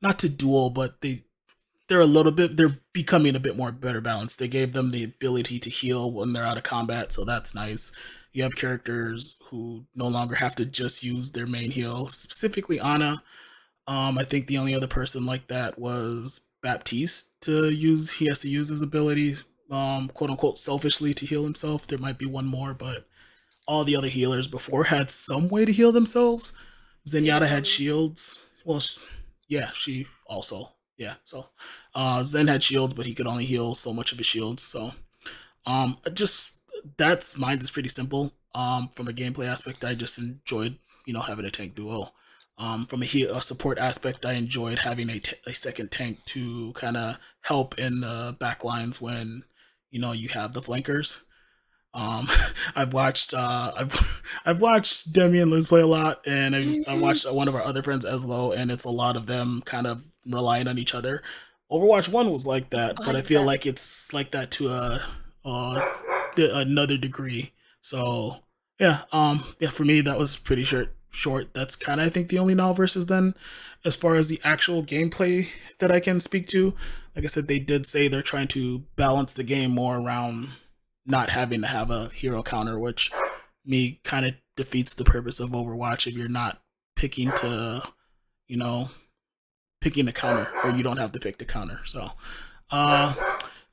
not to duel, but they're becoming a bit more better balanced. They gave them the ability to heal when they're out of combat, so that's nice. You have characters who no longer have to just use their main heal, specifically Ana. I think the only other person like that was Baptiste to use. He has to use his ability, quote unquote, selfishly to heal himself. There might be one more, but all the other healers before had some way to heal themselves. Zenyatta had Really? shields. Well, yeah, she also. Yeah, so Zen had shields, but he could only heal so much of his shields. So just that's mine is pretty simple. From a gameplay aspect, I just enjoyed having a tank duo. From a support aspect, I enjoyed having a second tank to kind of help in the back lines when you have the flankers. Um, I've watched Demi and Liz play a lot, and I watched one of our other friends Eslo, and it's a lot of them kind of relying on each other. Overwatch One was like that, but I feel 100%. like it's like that to uh another degree. So yeah, for me that was pretty short. Short. That's kind of I think the only now versus then, as far as the actual gameplay that I can speak to. Like I said, they did say they're trying to balance the game more around not having to have a hero counter, which me kind of defeats the purpose of Overwatch if you're not picking to, you know, picking the counter or you don't have to pick the counter. So, uh,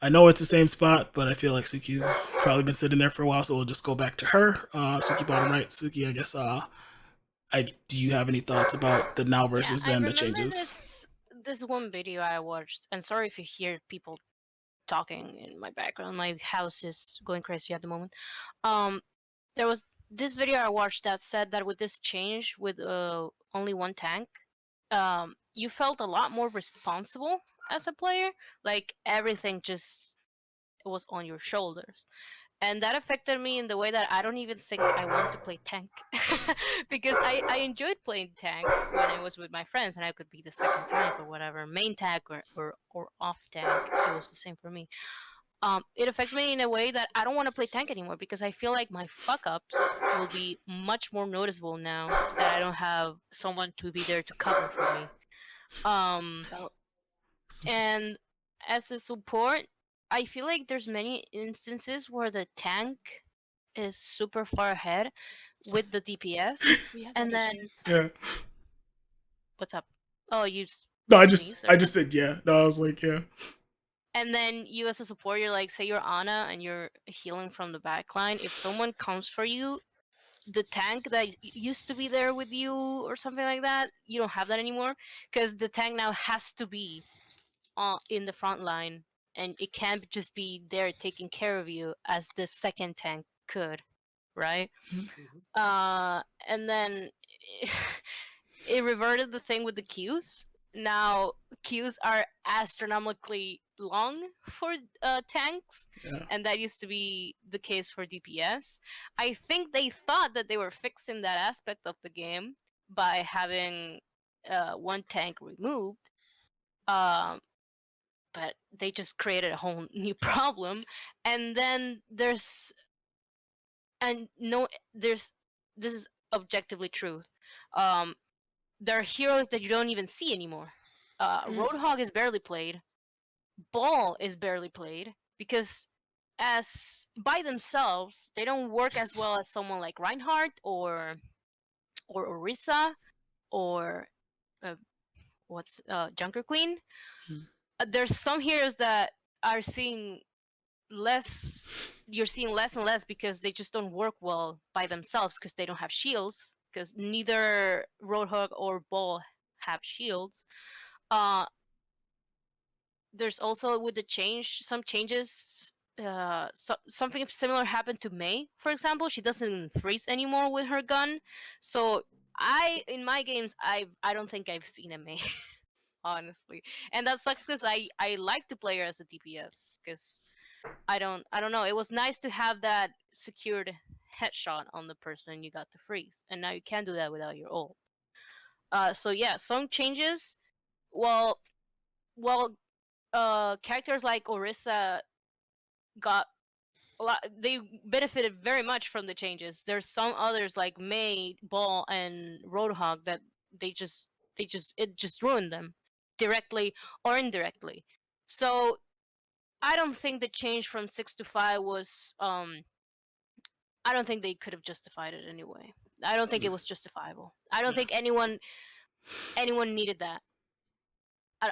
I know it's the same spot, but I feel like Suki's probably been sitting there for a while, so we'll just go back to her. Suki bottom right. Suki, I guess. Do you have any thoughts about the now Yeah, versus I then the remember changes? this one video I watched, and sorry if you hear people talking in my background. My house is going crazy at the moment. Um, there was this video I watched that said that with this change, with only one tank, you felt a lot more responsible as a player. Like everything just was on your shoulders, and that affected me in the way that I don't even think I want to play tank because I enjoyed playing tank when I was with my friends and I could be the second tank or whatever, main tank or off tank. It was the same for me. It affected me in a way that I don't want to play tank anymore because I feel like my fuck ups will be much more noticeable now that I don't have someone to be there to cover for me. Um, Felt. and as a support, I feel like there's many instances where the tank is super far ahead with the DPS, We had that and then issue. Yeah. what's up? Oh, No, sneeze I or just what? said yeah. No, I was like yeah. And then you as a support, you're like, say you're Ana and you're healing from the back line. If someone comes for you, the tank that used to be there with you or something like that, you don't have that anymore because the tank now has to be in the front line, and it can't just be there taking care of you as the second tank could, right? Mhm. And then it reverted the thing with the queues. Now queues are astronomically long for tanks, Yeah. and that used to be the case for DPS. I think they thought that they were fixing that aspect of the game by having one tank removed. Um, but they just created a whole new problem. And then there's this is objectively true. Um, there are heroes that you don't even see anymore. Mm. Roadhog is barely played. Ball is barely played because as by themselves they don't work as well as someone like Reinhardt or Orisa or uh, what's Junker Queen. There's some heroes that are seeing less you're seeing less and less because they just don't work well by themselves because they don't have shields because neither Roadhog or Ball have shields. Uh, there's also with the change some changes. Something similar happened to May, for example. She doesn't freeze anymore with her gun, so in my games, I don't think I've seen a Mei, honestly, and that sucks because I like to play her as a DPS because I don't know. It was nice to have that secured headshot on the person you got to freeze, and now you can't do that without your ult. So yeah, some changes. Well, well, characters like Orisa got a lot. They benefited very much from the changes. There's some others like May, Ball, and Roadhog that they just it just ruined them directly or indirectly. So I don't think the change from 6 to 5 was I don't think they could have justified it anyway. I don't think it was justifiable. I don't Yeah. think anyone needed that.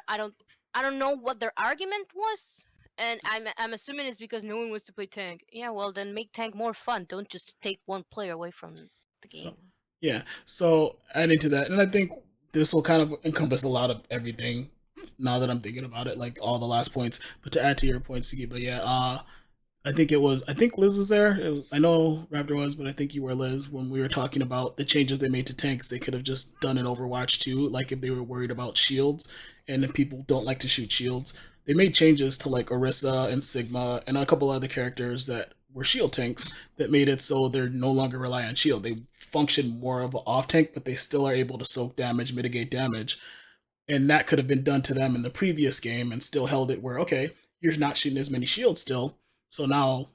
I don't I don't know what their argument was, and I'm assuming it's because no one wants to play tank. Yeah, well then make tank more fun. Don't just take one player away from the So game. yeah. So adding to that, and I think this will kind of encompass a lot of everything. Now that I'm thinking about it, like all the last points. But to add to your points, Sigi, but yeah, I think Liz was there. I know Raptor was, but I think you were, Liz, when we were talking about the changes they made to tanks. They could have just done in Overwatch too, like if they were worried about shields and if people don't like to shoot shields. They made changes to like Orisa and Sigma and a couple other characters that were shield tanks that made it so they're no longer rely on shield. They function more of an off tank, but they still are able to soak damage, mitigate damage, and that could have been done to them in the previous game and still held it where, okay, you're not shooting as many shields still, so now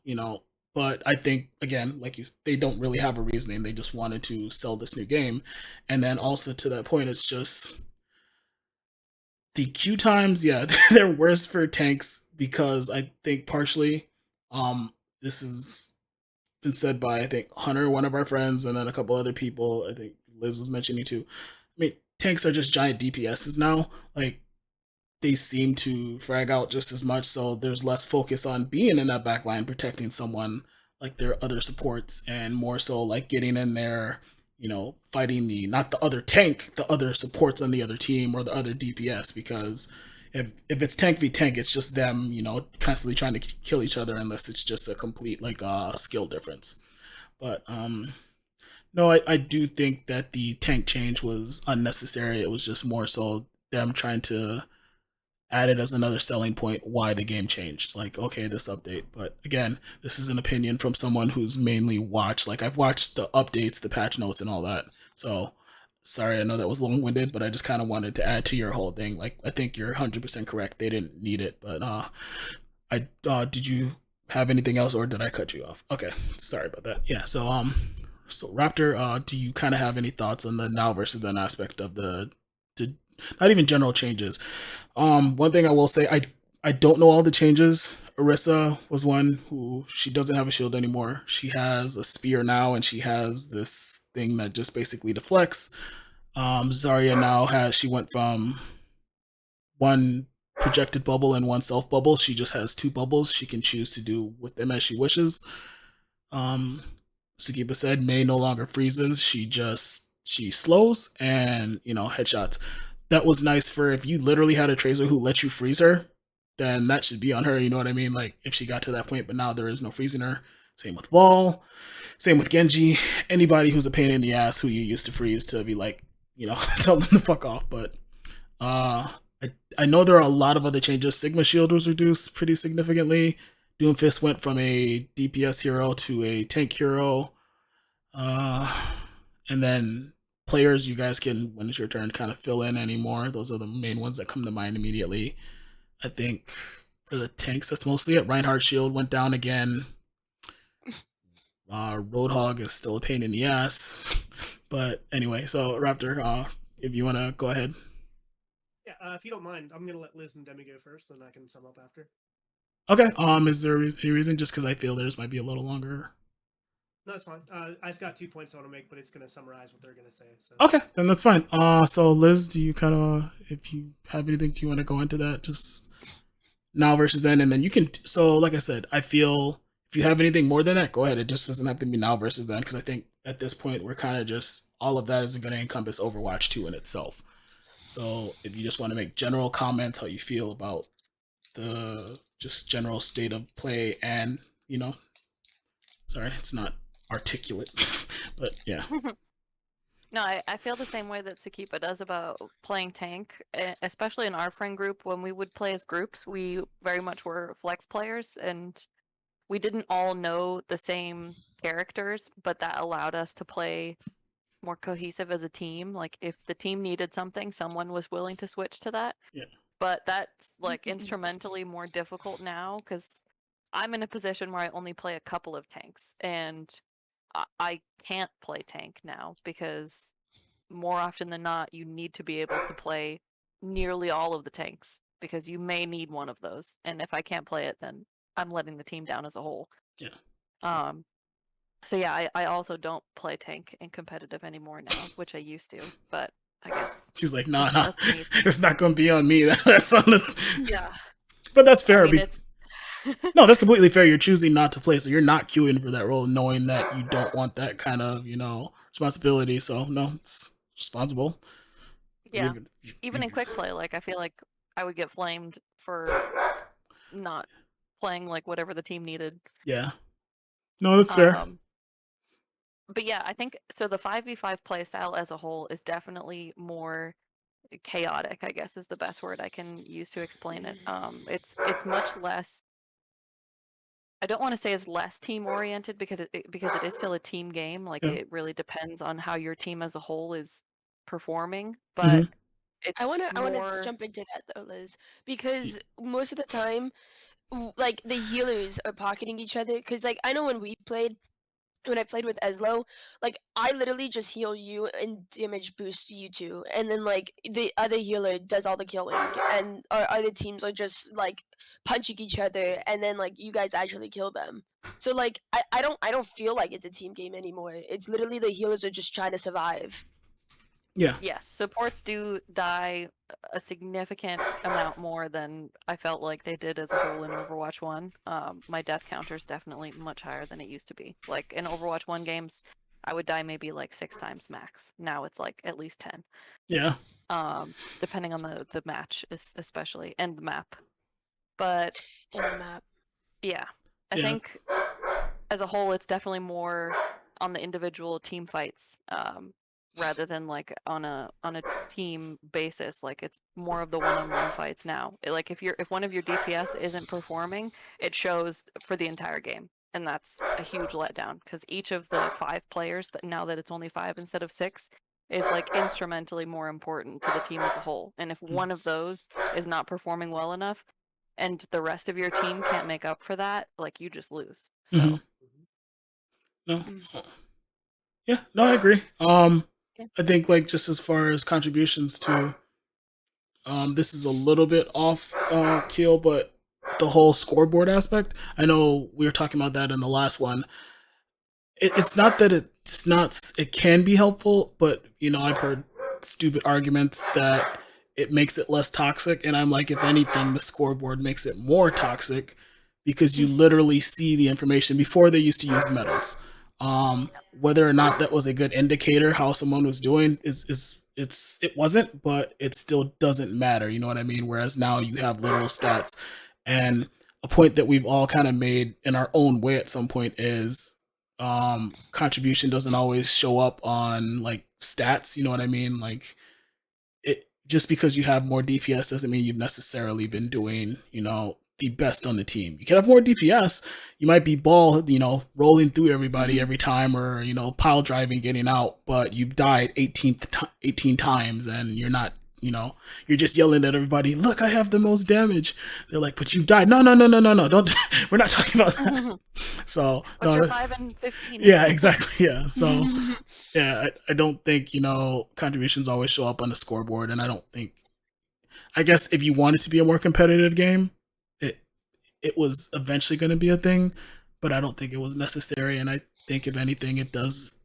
but I think again, like they don't really have a reasoning. They just wanted to sell this new game. And then also to that point, it's just the queue times, yeah, they're worse for tanks because I think partially this has been said by, I think, Hunter, one of our friends, and then a couple other people. I think Liz was mentioning too. I mean, tanks are just giant DPSs now. Like, they seem to frag out just as much, so there's less focus on being in that backline protecting someone like their other supports, and more so like getting in there, fighting the not the other tank, the other supports on the other team or the other DPS, because if it's tank v tank, it's just them, constantly trying to kill each other unless it's just a complete like skill difference. But no, I do think that the tank change was unnecessary. It was just more so them trying to added as another selling point why the game changed. Like, okay, this update. But again, this is an opinion from someone who's mainly watched, like, I've watched the updates, the patch notes, and all that. So, sorry, I know that was long winded, but I just kind of wanted to add to your whole thing. Like, I think you're 100% correct. They didn't need it. But, did you have anything else or did I cut you off? Okay, sorry about that. Yeah, so Raptor, do you kind of have any thoughts on the now versus then aspect of the not even general changes? One thing I will say, I don't know all the changes. Orisa was one who she doesn't have a shield anymore. She has a spear now, and she has this thing that just basically deflects. Zarya now she went from one projected bubble and one self bubble. She just has two bubbles. She can choose to do with them as she wishes. Um, Sukippa said May no longer freezes. She slows and headshots. That was nice for if you literally had a tracer who let you freeze her, then that should be on her. You know what I mean? Like if she got to that point, but now there is no freezing her. Same with Wall. Same with Genji. Anybody who's a pain in the ass who you used to freeze to be like, tell them to fuck off. But uh, I know there are a lot of other changes. Sigma Shield was reduced pretty significantly. Doomfist went from a DPS hero to a tank hero. Uh, and then players, you guys can, when it's your turn, kind of fill in anymore. Those are the main ones that come to mind immediately. I think for the tanks, that's mostly it. Reinhardt Shield went down again. Roadhog is still a pain in the ass. But anyway, so Raptor, if you want to go ahead. Yeah, if you don't mind, I'm gonna let Liz and Demi go first, then I can sum up after. Okay. Is there any reason? Just because I feel theirs might be a little longer. No, it's fine. I just got 2 points I want to make, but it's gonna summarize what they're gonna say. So. Okay, then that's fine. So Liz, do you kind of, if you have anything, do you want to go into that? Just now versus then, and then you can. So, like I said, I feel if you have anything more than that, go ahead. It just doesn't have to be now versus then, because I think at this point we're kind of just all of that isn't going to encompass Overwatch 2 in itself. So, if you just want to make general comments, how you feel about the just general state of play, and sorry, it's not articulate, but yeah. No, I feel the same way that Sukippa does about playing tank, especially in our friend group. When we would play as groups, we very much were flex players, and we didn't all know the same characters, but that allowed us to play more cohesive as a team. Like if the team needed something, someone was willing to switch to that. Yeah. But that's like instrumentally more difficult now because I'm in a position where I only play a couple of tanks, and I can't play tank now because more often than not, you need to be able to play nearly all of the tanks because you may need one of those. And if I can't play it, then I'm letting the team down as a whole. Yeah. So yeah, I also don't play tank in competitive anymore now, which I used to, but I guess She's like, nah, that's me. it's not gonna be on me. That's on the. Yeah. But that's fair. I mean, it's No, that's completely fair. You're choosing not to play, so you're not queuing for that role, knowing that you don't want that kind of, responsibility. So no, it's responsible. yeah. Even in quick play, like I feel like I would get flamed for not playing like whatever the team needed. Yeah. No, that's fair. But yeah, I think so. The 5v5 playstyle as a whole is definitely more chaotic, I guess is the best word I can use to explain it. It's much less. I don't want to say it's less team oriented because it is still a team game. Like Yeah. it really depends on how your team as a whole is performing. Mm-hmm. But it's I wanna more. jump into that though, Liz, because most of the time, like the healers are pocketing each other. Cause like I know when I played with Eslo, like I literally just heal you and damage boost you two, and then like the other healer does all the killing, and our other teams are just like punching each other, and then like you guys actually kill them. So like I don't feel like it's a team game anymore. It's literally the healers are just trying to survive. Yeah. Yes, supports do die a significant amount more than I felt like they did as a whole in Overwatch 1. My death counter is definitely much higher than it used to be. Like in Overwatch 1 games, I would die maybe like 6 times max. Now it's like at least 10. Yeah. Depending on the match, especially, and the map. But In the map. yeah, I Yeah. think as a whole, it's definitely more on the individual team fights, rather than like on a team basis. Like it's more of the one-on-one fights now. Like if one of your DPS isn't performing, it shows for the entire game, and that's a huge letdown because each of the 5 players that now that it's only 5 instead of 6 is like instrumentally more important to the team as a whole. And if one of those is not performing well enough, and the rest of your team can't make up for that, like you just lose. So. Mm-hmm. No. Yeah. No, I agree. Yeah. I think like just as far as contributions to, this is a little bit off kill, but the whole scoreboard aspect. I know we were talking about that in the last one. It's not that it's not. It can be helpful, but I've heard stupid arguments that it makes it less toxic, and I'm like, if anything, the scoreboard makes it more toxic because you literally see the information. Before they used to use medals. Whether or not that was a good indicator how someone was doing it wasn't, but it still doesn't matter. You know what I mean? Whereas now you have literal stats, and a point that we've all kind of made in our own way at some point is contribution doesn't always show up on like stats. You know what I mean? Like it just because you have more DPS doesn't mean you've necessarily been doing, the best on the team. You can have more DPS. You might be rolling through everybody every time, or pile driving, getting out, but you've died 18 times, and you're not. You're just yelling at everybody. Look, I have the most damage. They're like, but you've died. No, no, no, no, no, no. Don't. We're not talking about that. So, but you're 5 and 15. Yeah, exactly. Yeah. So, yeah, I don't think contributions always show up on the scoreboard, and I guess if you want it to be a more competitive game, it was eventually going to be a thing, but I don't think it was necessary. And I think if anything, it does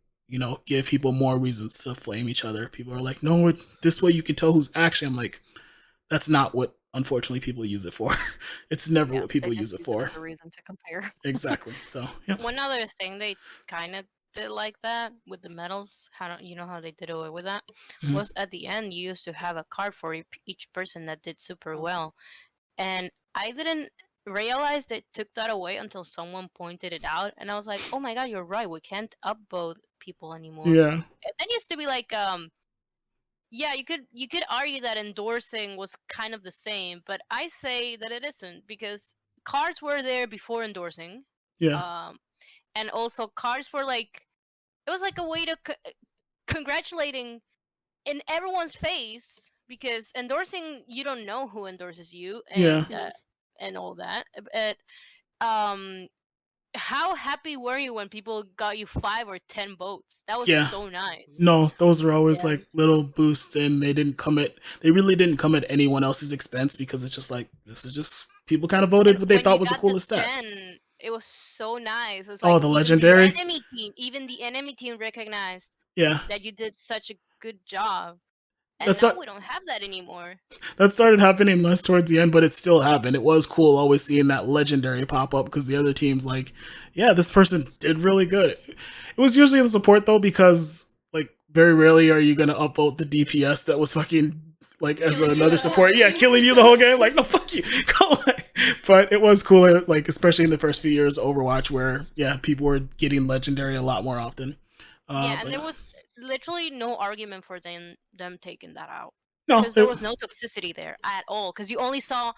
give people more reasons to flame each other. People are like, no, this way you can tell who's actually. I'm like, that's not what unfortunately people use it for. It's never what people use it for. A reason to compare. Exactly. So yeah. One other thing they kind of did like that with the medals, how they did away with that, was at the end you used to have a card for each person that did super well, and I didn't realize they took that away until someone pointed it out, and I was like, oh my god, you're right, we can't upvote people anymore. Yeah. that used to be like yeah, you could argue that endorsing was kind of the same, but I say that it isn't because cards were there before endorsing. Yeah. And also cards were like it was like a way to congratulating in everyone's face because endorsing you don't know who endorses you Yeah. and all that. But um how happy were you when people got you 5 or 10 votes? That was Yeah. so nice. No, those were always Yeah. like little boosts, and they really didn't come at anyone else's expense because it's just like this is just people kind of voted And what they when thought you was the got the coolest stat. 10, it was so nice. It's Oh, like the legendary. even the enemy team recognized Yeah, that you did such a good job. And that's now not, we don't have that anymore. that started happening less towards the end, but it still happened. It was cool always seeing that legendary pop up because the other team's like, yeah, this person did really good. It was usually the support though because like very rarely are you gonna upvote the DPS that was fucking like as Killing you another the whole support. Yeah, game. killing you the whole game. Like no, fuck you. Go away. But it was cool, like especially in the first few years of Overwatch, where yeah, people were getting legendary a lot more often. Yeah, and But there was literally no argument for them taking that out no, because there was no toxicity there at all. Because you only saw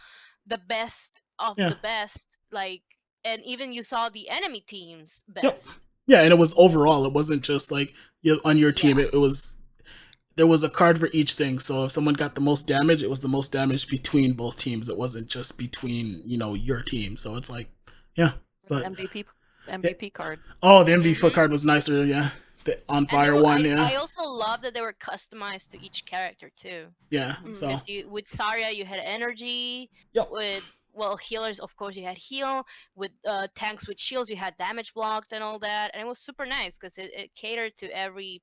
the best of yeah, the best, like, and even you saw the enemy team's yep. best. Yeah, and it was overall. It wasn't just like on your team. Yeah. It was there was a card for each thing. So if someone got the most damage, it was the most damage between both teams. It wasn't just between your team. So it's like, yeah, but MVP yeah. MVP card. Oh, the MVP Mhm. card was nicer. Yeah, the on And they fire were, one. Yeah, I also love that they were customized to each character too. yeah. Mhm. So Because you with Zarya you had energy, yep. with well healers of course you had heal, with tanks with shields you had damage blocked and all that, and it was super nice because it catered to every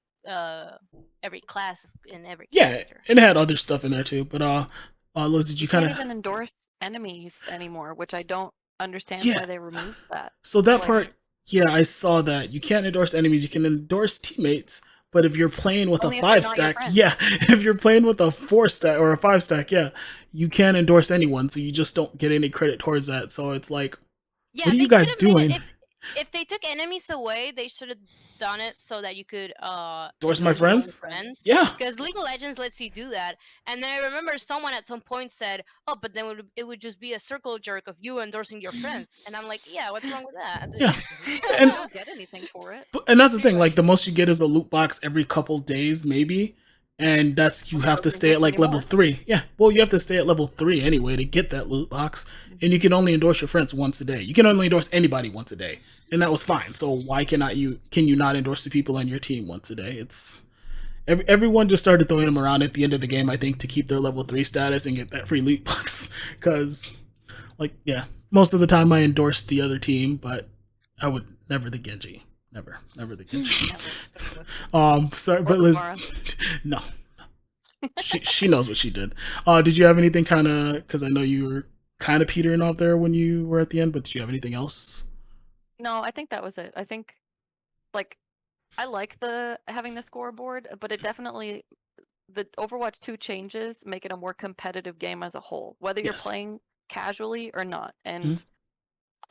class and every Yeah, character. and it had other stuff in there too. But Liz, did you You kind can't of even endorse enemies anymore, which I don't understand yeah? why they removed that. So that Like, part, yeah, I saw that. You can't endorse enemies. You can endorse teammates, but if you're playing with a only if they're 5 not your stack, friend. yeah, if you're playing with a 4 stack or a 5 stack, yeah, you can't endorse anyone. So you just don't get any credit towards that. So it's like, what Yeah, are they you could guys have made it doing? if they took enemies away, they should have done it so that you could Endorse my endorse your own friends? friends. Yeah, Because League of Legends lets you do that. And then I remember someone at some point said, "Oh, but then it would just be a circle jerk of you endorsing your friends." And I'm like, "Yeah, what's wrong with that?" yeah, You and don't get anything for it. that's the Pretty thing. much. Like the most you get is a loot box every couple days, maybe. And that's you Which have to doesn't stay at exist like level anymore. 3. Yeah, well, you have to stay at level 3 anyway to get that loot box, and you can only endorse your friends once a day. You can only endorse anybody once a day, and that was fine. So why cannot you? Can you not endorse the people on your team once a day? It's everyone just started throwing them around at the end of the game. I think to keep their level 3 status and get that free loot box. Because like yeah, most of the time I endorsed the other team, but I would never the Genji. Never the Genji. Sorry, Or but the Liz, Mara. no, she knows what she did. Did you have anything kind of? Because I know you were kind of petering off there when you were at the end, but did you have anything else? No, I think that was it. I think like I like the having the scoreboard, but it definitely the Overwatch 2 changes make it a more competitive game as a whole, whether you're Yes. playing casually or not. Mhm. And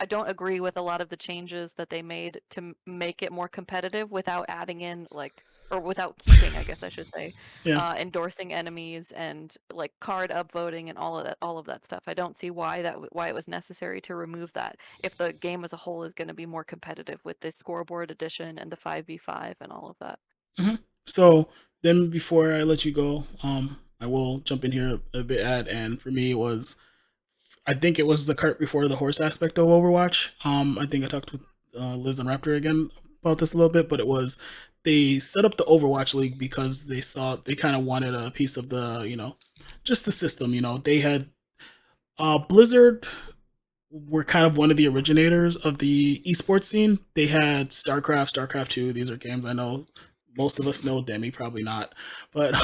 I don't agree with a lot of the changes that they made to make it more competitive without adding in like or without keeping, I guess I should say, Yeah. endorsing enemies and like card upvoting and all of that stuff. I don't see why why it was necessary to remove that if the game as a whole is going to be more competitive with this scoreboard edition and the 5v5 and all of that. Mm-hmm. So then, before I let you go, I will jump in here a bit. And for me, it was I think it was the cart before the horse aspect of Overwatch. I think I talked with Liz and Raptor again about this a little bit, but it was they set up the Overwatch League because they kind of wanted a piece of the just the system. They had Blizzard were kind of one of the originators of the esports scene. They had StarCraft, StarCraft 2. These are games I know most of us know. Demi probably not, but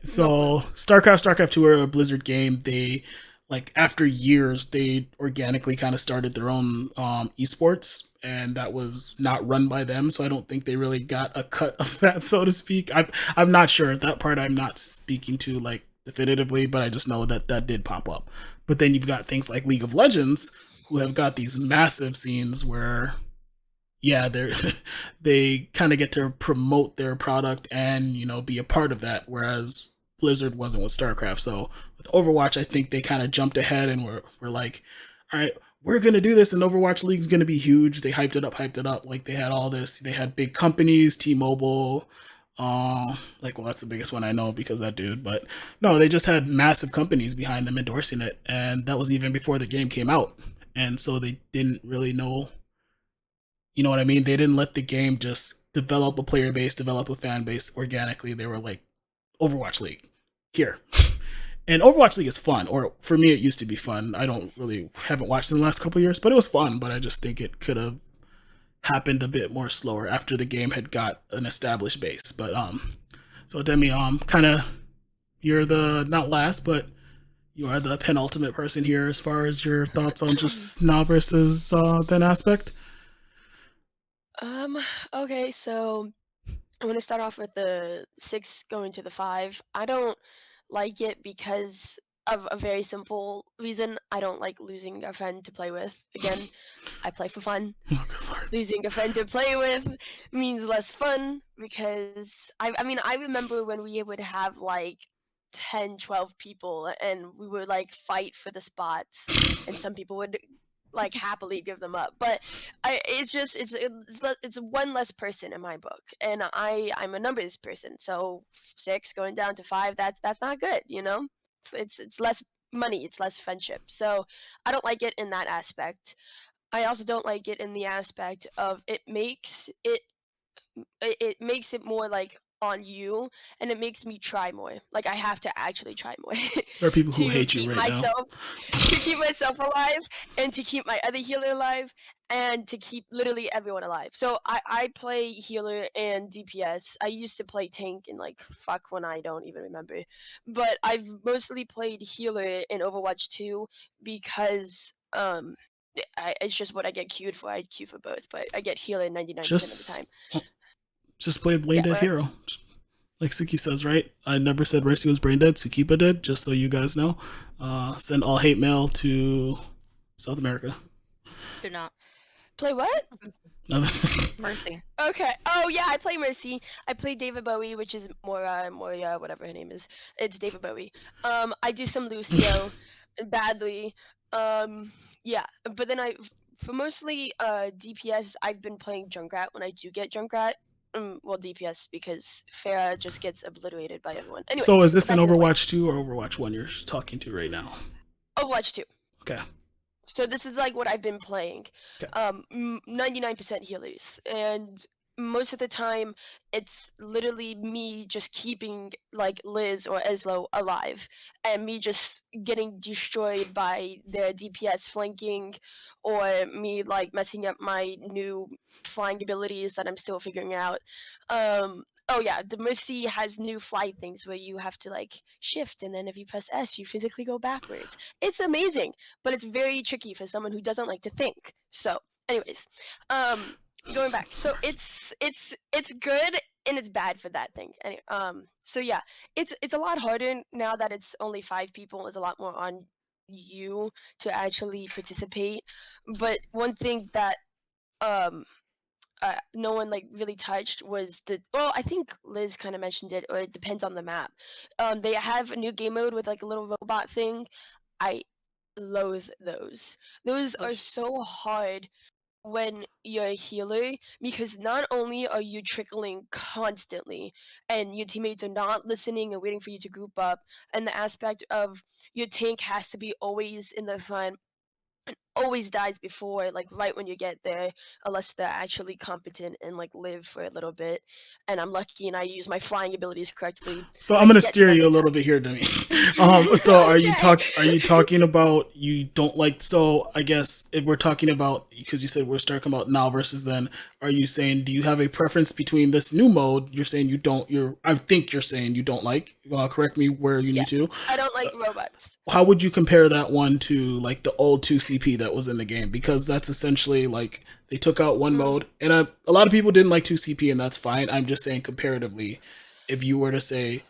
so StarCraft, StarCraft 2 are a Blizzard game. They like after years they organically kind of started their own esports, and that was not run by them. So I don't think they really got a cut of that, so to speak. I'm not sure that part. I'm not speaking to like definitively, but I just know that that did pop up. But then you've got things like League of Legends, who have got these massive scenes where yeah, they're they kind of get to promote their product and be a part of that, whereas Blizzard wasn't with StarCraft. So with Overwatch, I think they kind of jumped ahead and were like, all right, we're gonna do this, and Overwatch League's gonna be huge. They hyped it up. Like they had all this. They had big companies, T-Mobile. Like, well, that's the biggest one I know because that dude. But no, they just had massive companies behind them endorsing it, and that was even before the game came out. And so they didn't really know, you know what I mean? They didn't let the game just develop a player base, develop a fan base organically. They were like, Overwatch League, here. And Overwatch League is fun, or for me, it used to be fun. I don't really haven't watched it in the last couple of years, but it was fun. But I just think it could have happened a bit more slower after the game had got an established base. But so Demi, kind of you're the not last, but you are the penultimate person here as far as your thoughts on just now versus then aspect. Um, okay, so I'm gonna start off with the 6 going to the 5. I don't like it because of a very simple reason. I don't like losing a friend to play with. Again, I play for fun. Oh, good lord. Losing a friend to play with means less fun because I mean, I remember when we would have like 10, 12 people and we would like fight for the spots and some people would like happily give them up. But it's just it's one less person in my book, and I'm a numbers person, so 6 going down to 5, that's not good, you know. It's less money, it's less friendship. So I don't like it in that aspect. I also don't like it in the aspect of it makes it more like on you, and it makes me try more. Like I have to actually try more There are people who to hate you keep right now. myself alive and to keep my other healer alive and to keep literally everyone alive. So I play healer and DPS. I used to play tank and like fuck when I don't even remember. But I've mostly played healer in Overwatch 2 because it's just what I get queued for. I queue for both, but I get healer 99% of the Just time. just play Brain Yeah, Dead what? Hero. Like Suki says, right? I never said Mercy was brain dead. Sukippa did, just so you guys know. Send all hate mail to South America. Do not. Play what? Mercy. Okay. Oh yeah, I play Mercy. I play David Bowie, which is Moria, whatever her name is. It's David Bowie. I do some Lucio, badly. Um, yeah, but then for mostly DPS, I've been playing Junkrat when I do get Junkrat. Well, DPS because Farah just gets obliterated by everyone. Anyways, So is this an back to the point. Overwatch 2 or Overwatch 1 you're talking to right now? Overwatch 2. Okay. So this is like what I've been playing. Okay. 99% healers, and most of the time it's literally me just keeping like Liz or Eslo alive, and me just getting destroyed by their DPS flanking, or me like messing up my new flying abilities that I'm still figuring out. Oh yeah, the Mercy has new fly things where you have to like shift, and then if you press S, you physically go backwards. It's amazing, but it's very tricky for someone who doesn't like to think. So, anyways, um, going back. So it's good and it's bad for that thing. Anyway, so yeah, it's a lot harder now that it's only 5 people. It's a lot more on you to actually participate. But one thing that um no one like really touched was I think Liz kind of mentioned it, or it depends on the map. They have a new game mode with like a little robot thing. I loathe those. Those are so hard when you're a healer because not only are you trickling constantly and your teammates are not listening and waiting for you to group up, and the aspect of your tank has to be always in the front, always dies before like right when you get there, unless they're actually competent and like live for a little bit, and I'm lucky and I use my flying abilities correctly So and I'm I gonna get to steer them you a in little time. bit here, Demi. So Okay. are you talking about you don't like? So I guess if we're talking about, because you said we're talking about now versus then, are you saying do you have a preference between this new mode? You're saying you don't. I think you're saying you don't like. Correct me where you Yeah, need to. I don't like robots. How would you compare that one to like the old 2CP that was in the game? Because that's essentially like they took out one Mm. mode, and a lot of people didn't like 2CP, and that's fine. I'm just saying comparatively, if you were to say,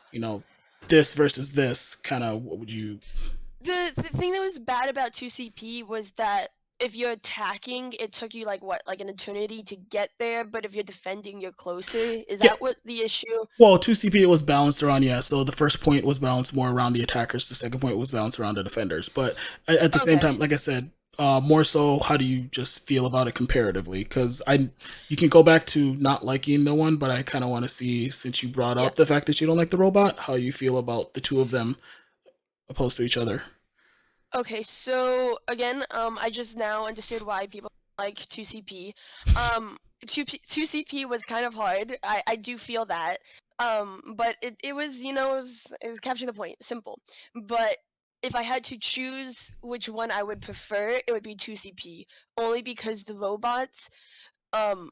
this versus this, kind of what would you? The thing that was bad about 2CP was that if you're attacking, it took you like what, like an eternity to get there, but if you're defending, you're closer. Is Yeah. that what the issue? Well, 2CP it was balanced around, yeah. So the first point was balanced more around the attackers. The second point was balanced around the defenders. But at the same Okay. time, like I said, more so, how do you just feel about it comparatively? Because you can go back to not liking the one, but I kind of want to see, since you brought Yeah. up the fact that you don't like the robot, how you feel about the two of them opposed to each other. Okay, so again, I just now understood why people like 2CP. 2CP was kind of hard. I do feel that. But it was, it was capturing the point, simple. But if I had to choose which one I would prefer, it would be 2CP, only because the robots, um,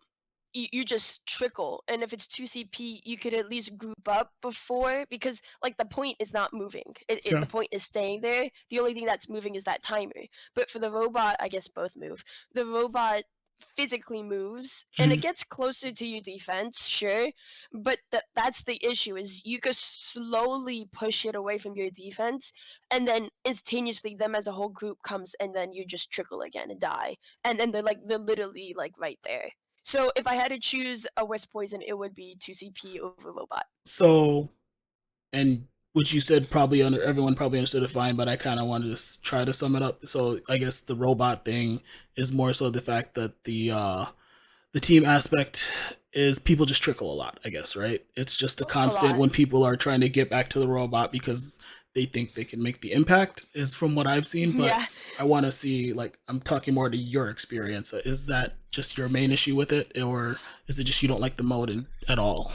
you just trickle, and if it's 2CP you could at least group up before, because like the point is not moving, Yeah. the point is staying there. The only thing that's moving is that timer. But for the robot, I guess both move. The robot physically moves and it Mhm. gets closer to your defense, sure, but that's the issue, is you could slowly push it away from your defense, and then instantaneously them as a whole group comes, and then you just trickle again and die, and then they're literally like right there. So if I had to choose a West Poison, it would be 2CP over Robot. So, and which you said probably everyone probably understood it fine, but I kind of wanted to try to sum it up. So I guess the robot thing is more so the fact that the team aspect is people just trickle a lot, I guess, right? It's just a constant lot. when people are trying to get back to the robot because they think they can make the impact, is from what I've seen. But Yeah. I want to see, like, I'm talking more to your experience. Is that just your main issue with it, or is it just you don't like the mode at all?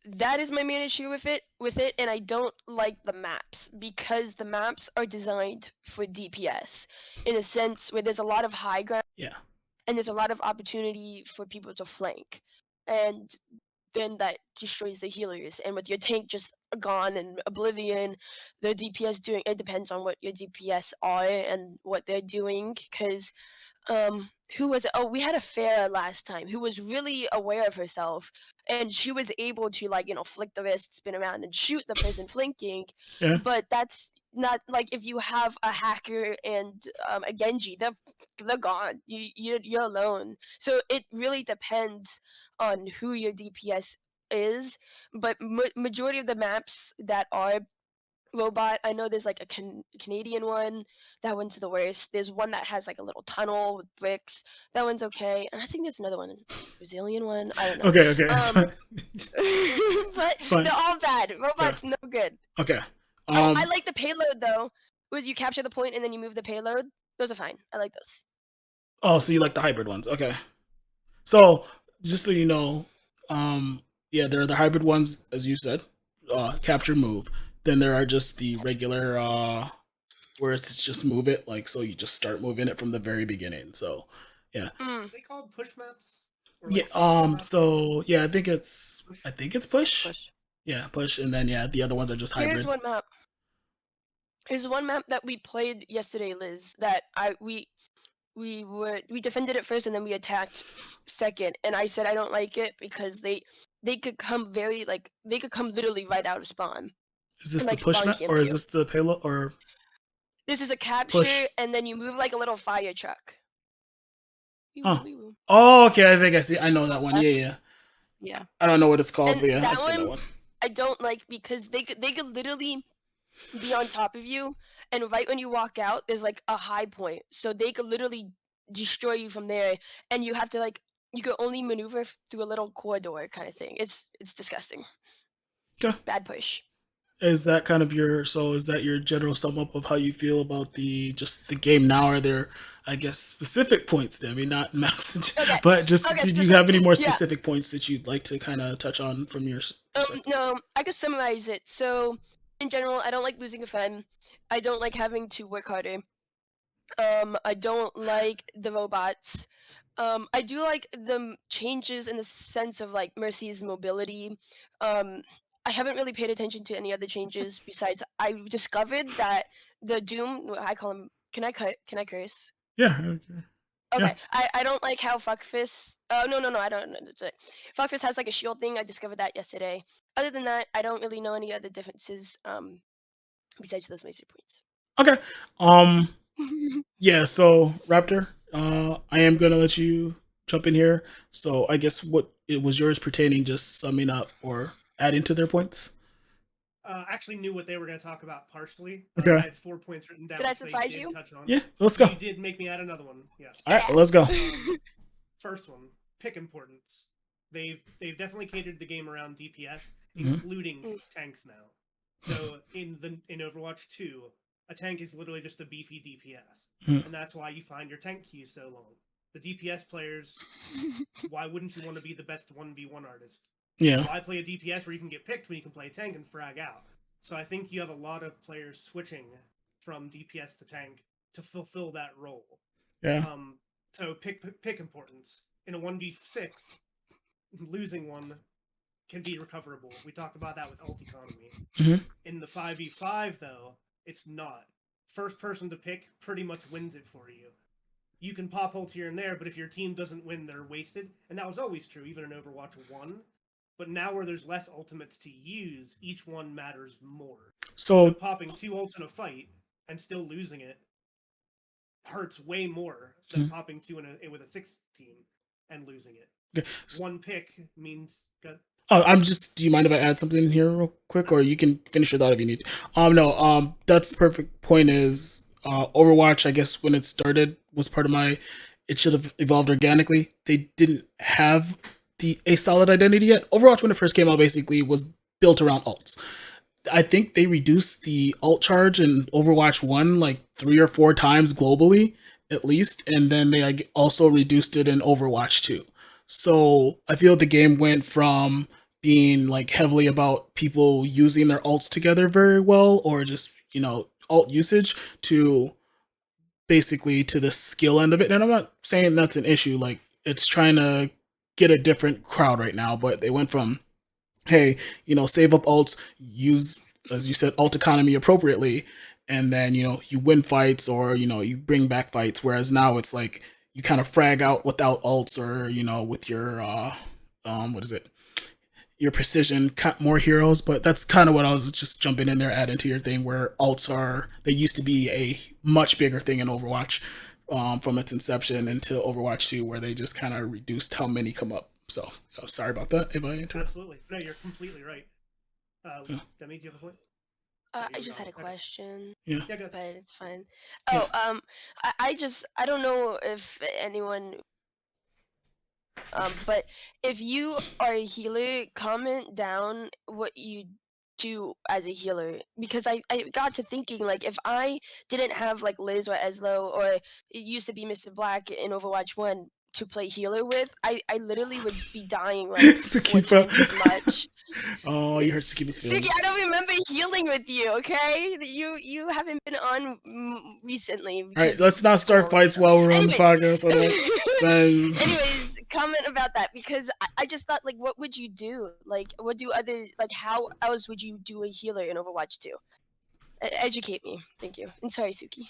That is my main issue with it, and I don't like the maps, because the maps are designed for DPS in a sense where there's a lot of high ground. Yeah. And there's a lot of opportunity for people to flank, and then that destroys the healers. And with your tank just gone and oblivion, the DPS doing, it depends on what your DPS are and what they're doing, because who was it? Oh, we had a Farah last time who was really aware of herself, and she was able to, like, flick the wrist, spin around and shoot the person flanking. Yeah. But that's not like, if you have a hacker and a Genji, they're gone. You're alone. So it really depends on who your DPS is. But majority of the maps that are robot, I know there's like a Canadian one. That one's the worst. There's one that has like a little tunnel with bricks. That one's okay. And I think there's another one, Brazilian one. I don't know. Okay. Okay. It's fine. But It's fine. they're all bad. Robot's no good. Okay. I like the payload though. Where you capture the point and then you move the payload. Those are fine. I like those. Oh, so you like the hybrid ones? Okay. So just so you know, yeah, there are the hybrid ones, as you said, capture move. Then there are just the regular, where it's just move it, like, so you just start moving it from the very beginning. So yeah, Are they called push maps? Or yeah. like support maps? So yeah, I think it's push. Push. Yeah, push, and then yeah, the other ones are just Here's hybrid. one map. Here's one map that we played yesterday, Liz. That we defended it first and then we attacked second, and I said I don't like it because they could come they could come literally right out of spawn Is this and the like push spawn map, camp or is you. this the payload or This is a capture push? and then you move like a little fire truck. Oh, Wee-woo. oh, okay. I think I see. I know that one. Yeah, yeah. Yeah. I don't know what it's called, And but yeah, I've that seen that one one. I don't like because they could literally be on top of you, and right when you walk out there's like a high point, so they could literally destroy you from there, and you have to like, you could only maneuver through a little corridor kind of thing. It's disgusting. Okay. Bad push. Is that kind of is that your general sum up of how you feel about the game now? Are there, I guess, specific points there? I mean, not maps, Okay. but just, Okay, did you have any more yeah. specific points that you'd like to kind of touch on from your perspective? No, I could summarize it. So in general, I don't like losing a friend. I don't like having to work harder. I don't like the robots. I do like the changes in the sense of like Mercy's mobility. I haven't really paid attention to any other changes besides I discovered that the Doom, I call him. Can I curse? Yeah. Okay. Okay. Yeah. I don't like how Fuckfist. Oh no, I don't know. Fuckfist has like a shield thing. I discovered that yesterday. Other than that, I don't really know any other differences. Besides those major points. Okay. Yeah, so Raptor, I am gonna let you jump in here. So I guess what it was yours pertaining, just summing up or adding to their points. Actually knew what they were going to talk about partially. I Okay. had 4 points written down, Did I which they surprise did you? touch on. Yeah, let's go. You did make me add another one. Yes. All right, let's go. First one, pick importance. They've definitely catered the game around DPS, Mhm. including tanks now. So in Overwatch 2, a tank is literally just a beefy DPS, Mhm. and that's why you find your tank queue so long. The DPS players, why wouldn't you want to be the best 1v1 artist? Yeah. Why play a DPS where you can get picked when you can play a tank and frag out? So I think you have a lot of players switching from DPS to tank to fulfill that role. Yeah. So pick importance. In a 1v6, losing one can be recoverable. We talked about that with ult economy. Mhm. In the 5v5, though, it's not. First person to pick pretty much wins it for you. You can pop ults here and there, but if your team doesn't win, they're wasted. And that was always true, even in Overwatch 1. But now where there's less ultimates to use, each one matters more. So So popping 2 ults in a fight and still losing it hurts way more than popping 2 with a 6 team and losing it. okay. One pick means Oh, I'm just. Do you mind if I add something in here real quick, or you can finish your thought if you need? No. That's the perfect point. Is Overwatch? I guess when it started was part of my. It should have evolved organically. They didn't have a solid identity yet. Overwatch when it first came out basically was built around ults. I think they reduced the alt charge in Overwatch 1 like 3 or 4 times globally, at least, and then they like, also reduced it in Overwatch 2. So I feel the game went from being like heavily about people using their alts together very well, or just, alt usage, to basically to the skill end of it. And I'm not saying that's an issue, like, it's trying to get a different crowd right now, but they went from, hey, save up alts, use, as you said, alt economy appropriately, and then, you win fights, or, you bring back fights. Whereas now it's like you kind of frag out without alts, or, with your, what is it? Your precision, more heroes. But that's kind of what I was just jumping in there, adding to your thing, where alts they used to be a much bigger thing in Overwatch, from its inception into Overwatch 2, where they just kind of reduced how many come up. So, sorry about that. If I interrupt. Absolutely. No, you're completely right. Yeah. Demi, do you have a point? I just had a question, Yeah. Yeah, good. but it's fine. Yeah. Oh, I don't know if anyone, but if you are a healer, comment down what you do as a healer, because I got to thinking, like, if I didn't have like Liz or Eslo, or it used to be Mr. Black in Overwatch 1 to play healer with, I literally would be dying like 4 Sukippa. times as much. Oh, you hurt Sukippa's Suki, feelings. I don't remember healing with you. Okay, you haven't been on recently All right, because let's not school start and fights stuff. while we're on the Anyways, podcast. Otherwise, then anyways, comment about that, because I just thought, like, what would you do? Like, what do other, like, how else would you do a healer in Overwatch 2? Educate me, thank you. And sorry, Suki.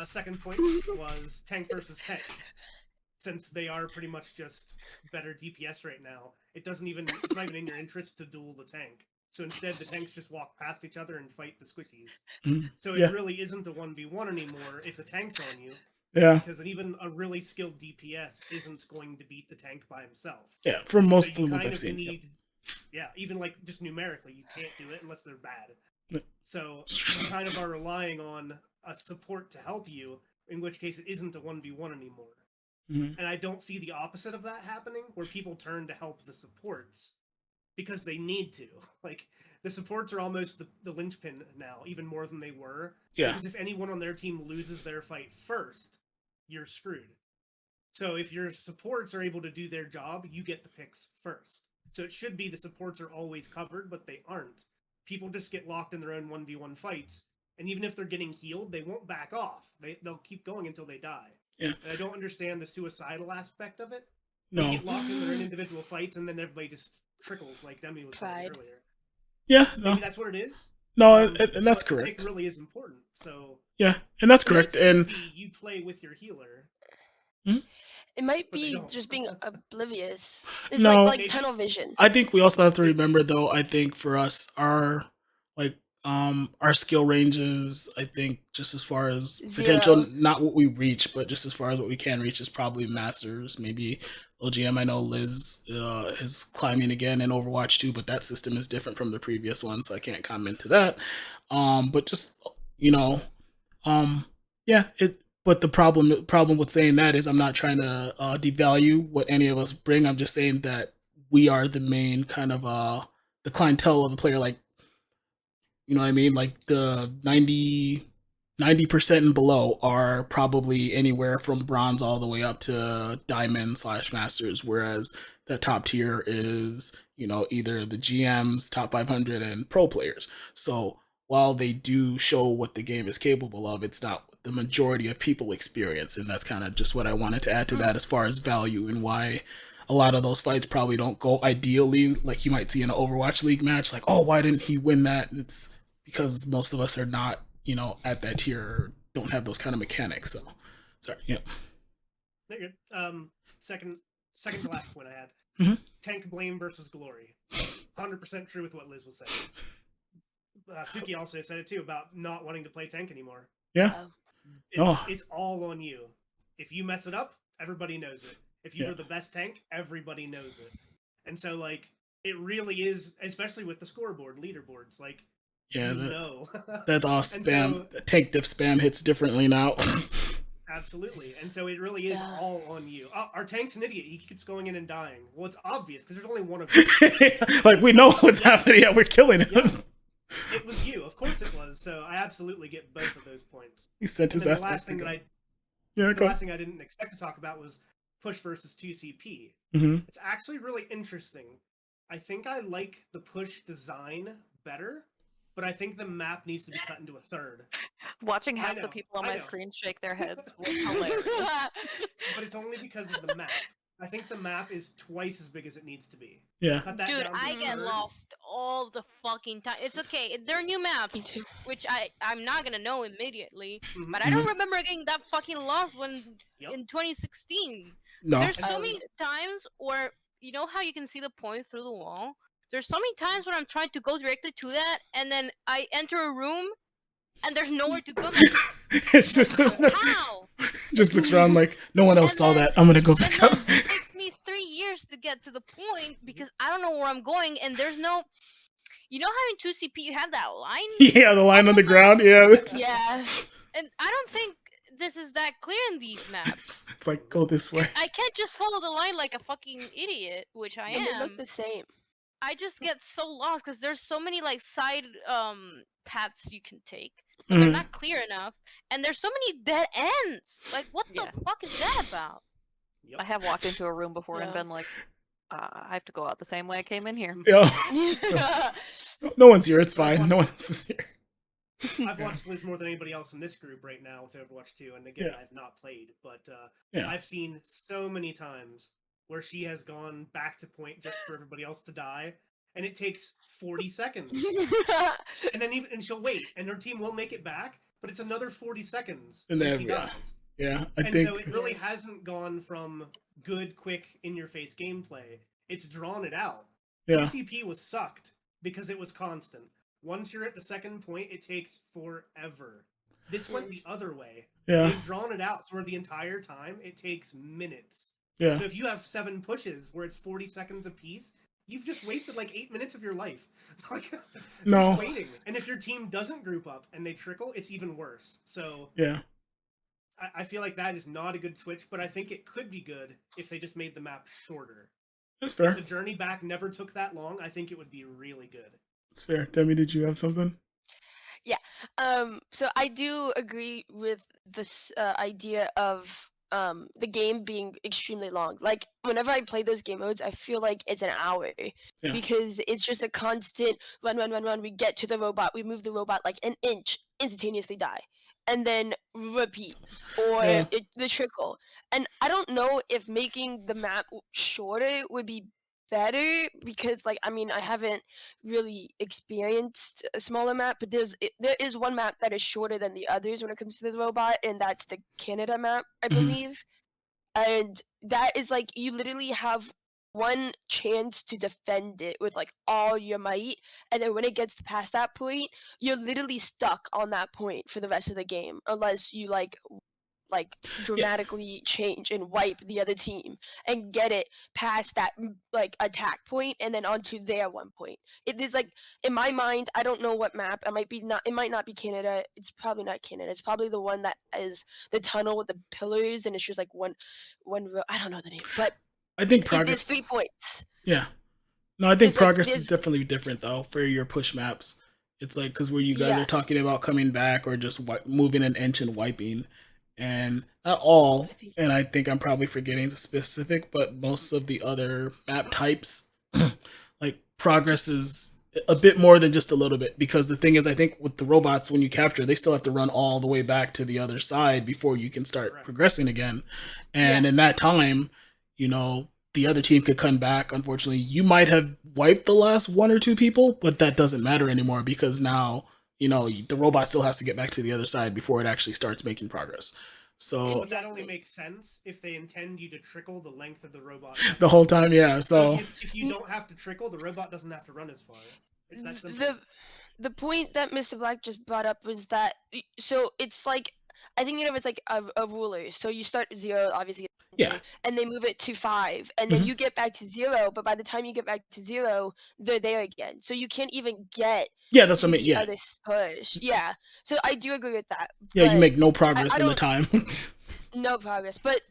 Second point was tank versus tank. Since they are pretty much just better DPS right now, it's not even in your interest to duel the tank. So instead, the tanks just walk past each other and fight the squishies. So it yeah, really isn't a 1v1 anymore if the tank's on you, yeah, because even a really skilled DPS isn't going to beat the tank by himself. yeah. For most So of the ones I've seen, need, yeah, even like just numerically, you can't do it unless they're bad. Yep. So you kind of are relying on a support to help you, in which case it isn't a 1v1 anymore. Mm-hmm. And I don't see the opposite of that happening, where people turn to help the supports because they need to. Like, the supports are almost the linchpin now, even more than they were. Yeah. Because if anyone on their team loses their fight first, you're screwed. So if your supports are able to do their job, you get the picks first. So it should be the supports are always covered, but they aren't. People just get locked in their own 1v1 fights, and even if they're getting healed, they won't back off. They'll keep going until they die. Yeah. And I don't understand the suicidal aspect of it. No. They get locked in their own individual fights, and then everybody just trickles, like Demi was saying earlier. Yeah. No. Maybe that's what it is. No, and that's correct. Pick really is important. So yeah, and that's correct. And you play with your healer. It might be just being oblivious. It's no, like tunnel vision. I think we also have to remember, though. I think for us, our like Our skill ranges, I think, just as far as potential, 0. not what we reach, but just as far as what we can reach is probably masters. Maybe OGM. I know Liz is climbing again in Overwatch 2, but that system is different from the previous one, so I can't comment to that. But just you know, um, yeah, it. But the problem with saying that is I'm not trying to devalue what any of us bring. I'm just saying that we are the main kind of the clientele of the player. Like, you know what I mean? Like the 90% and below are probably anywhere from bronze all the way up to diamond slash masters, whereas the top tier is, either the GMs, top 500, and pro players. So while they do show what the game is capable of, it's not what the majority of people experience. And that's kind of just what I wanted to add to that as far as value and why a lot of those fights probably don't go ideally like you might see in an Overwatch League match. Like, oh, why didn't he win that? It's because most of us are not, at that tier or don't have those kind of mechanics. So, sorry. Yeah. Very good. Second to last point I had. Mhm. Tank blame versus glory. 100% true with what Liz was saying. Suki also said it too about not wanting to play tank anymore. Yeah. It's all on you. If you mess it up, everybody knows it. If you were the best tank, everybody knows it. And so, like, it really is, especially with the scoreboard, leaderboards, like, Yeah, that spam, so, tank diff spam hits differently now. Absolutely. And so it really is all on you. Our tank's an idiot. He keeps going in and dying. Well, it's obvious because there's only one of you. Like, we know what's happening. Yeah, we're killing him. Yeah. It was you. Of course it was. So I absolutely get both of those points. He sent his ass back. The last thing I didn't expect to talk about was push versus 2CP. Mm-hmm. It's actually really interesting. I think I like the push design better, but I think the map needs to be cut into a third. Watching half the people on my screen shake their heads was hilarious. But it's only because of the map. I think the map is twice as big as it needs to be. Yeah. Dude, I get lost all the fucking time. It's okay. They're new maps, which I'm not gonna know immediately. Mm-hmm. But I don't remember getting that fucking lost when in 2016. No. There's so many times where, you know how you can see the point through the wall? There's so many times when I'm trying to go directly to that, and then I enter a room, and there's nowhere to go. It's just how? Just looks around like no one else saw that. I'm gonna go back up. It takes me 3 years to get to the point because I don't know where I'm going, and there's no. You know how in 2CP you have that line? Yeah, the line on the ground. Yeah. Yeah. And I don't think this is that clear in these maps. It's like, go this way. I can't just follow the line like a fucking idiot, which I am. They look the same. I just get so lost because there's so many like side paths you can take, but they're not clear enough, and there's so many dead ends. Like, what the fuck is that about? I have walked into a room before and been like, I have to go out the same way I came in here. Yeah. No one's here. It's fine. No one else is here. I've watched Liz more than anybody else in this group right now with Overwatch 2, and again, I've not played, but I've seen so many times where she has gone back to point just for everybody else to die, and it takes 40 seconds. And then she'll wait, and her team will make it back, but it's another 40 seconds and then she dies. Yeah, I think so it really hasn't gone from good, quick, in-your-face gameplay. It's drawn it out. Yeah. TCP was sucked because it was constant. Once you're at the second point, it takes forever. This went the other way. Yeah. They've drawn it out, so where the entire time, it takes minutes. Yeah. So if you have 7 pushes where it's 40 seconds apiece, you've just wasted like 8 minutes of your life. Just waiting. And if your team doesn't group up and they trickle, it's even worse. So yeah. I feel like that is not a good switch, but I think it could be good if they just made the map shorter. That's fair. If the journey back never took that long, I think it would be really good. That's fair. Demi, did you have something? Yeah. So I do agree with this idea of the game being extremely long. Like, whenever I play those game modes, I feel like it's an hour because it's just a constant run. We get to the robot, we move the robot like an inch, instantaneously die, and then repeat, or the trickle. And I don't know if making the map shorter would be better because, like, I mean, I haven't really experienced a smaller map, but there is one map that is shorter than the others when it comes to the robot, and that's the Canada map, I believe. And that is like, you literally have one chance to defend it with like all your might, and then when it gets past that point, you're literally stuck on that point for the rest of the game unless you like dramatically change and wipe the other team and get it past that like attack point and then onto their one point. It is like, in my mind, I don't know what map. It might not be Canada. It's probably not Canada. It's probably the one that is the tunnel with the pillars and it's just like one I don't know the name, but I think there's progress. 3 points. Yeah. No, I think progress is There's definitely different though for your push maps. It's like because where you guys yeah. are talking about coming back or just moving an inch and wiping, and not all. And I think I'm probably forgetting the specific, but most of the other map types, like progress is a bit more than just a little bit. Because the thing is, I think with the robots, when you capture, they still have to run all the way back to the other side before you can start progressing again. And in that time, the other team could come back. Unfortunately, you might have wiped the last 1 or 2 people, but that doesn't matter anymore because now, the robot still has to get back to the other side before it actually starts making progress. So But that only makes sense if they intend you to trickle the length of the robot the whole time, yeah. So if you don't have to trickle, the robot doesn't have to run as far. It's that simple. The point that Mr. Black just brought up was that so it's like, I think it's like a ruler. So you start at 0, obviously, yeah, and they move it to 5, and then you get back to 0. But by the time you get back to 0, they're there again. So you can't even get yeah, that's to what I mean. the Yeah, other push. Yeah. So I do agree with that. yeah, you But make no I progress in the don't time. no progress. But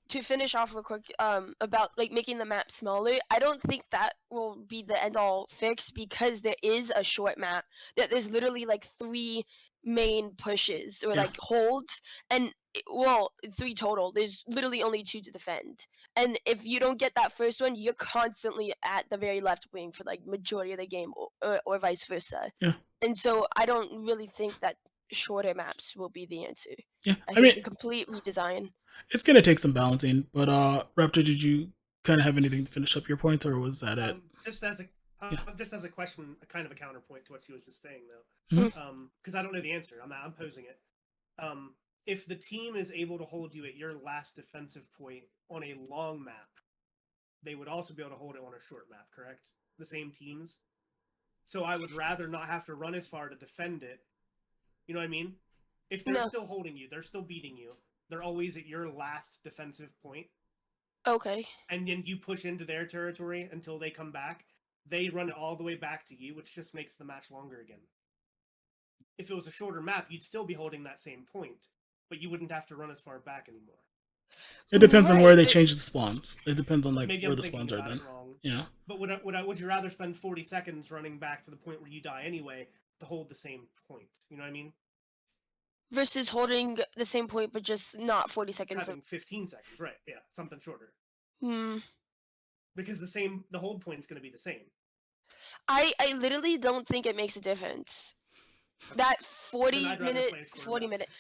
to finish off real quick, about like making the map smaller, I don't think that will be the end all fix because there is a short map that there's literally like 3 main pushes or Yeah. like holds, and well, 3 total. There's literally only 2 to defend. And if you don't get that first one, you're constantly at the very left wing for like majority of the game, or vice versa. Yeah. And so I don't really think that shorter maps will be the answer. Yeah, I I mean, think a complete redesign. it's gonna take some balancing. But Raptor, did you kind of have anything to finish up your point, or was that it? Just as a question, a kind of a counterpoint to what she was just saying, though, Mhm. because I don't know the answer. I'm posing it. If the team is able to hold you at your last defensive point on a long map, they would also be able to hold it on a short map, correct? The same teams. So I would rather not have to run as far to defend it. You know what I mean? If they're still holding you, they're still beating you. They're always at your last defensive point. Okay. And then you push into their territory until they come back. They run it all the way back to you, which just makes the match longer again. If it was a shorter map, you'd still be holding that same point, but you wouldn't have to run as far back anymore. It depends on where they change the spawns. It depends on like maybe where I'm the thinking spawns are. about Then it wrong. yeah. But would you rather spend 40 seconds running back to the point where you die anyway to hold the same point? You know what I mean? Versus holding the same point, but just not 40 seconds. Having 15 seconds, right? Yeah, something shorter. Hmm. Because the hold point is going to be the same. I literally don't think it makes a difference. That 40 minute,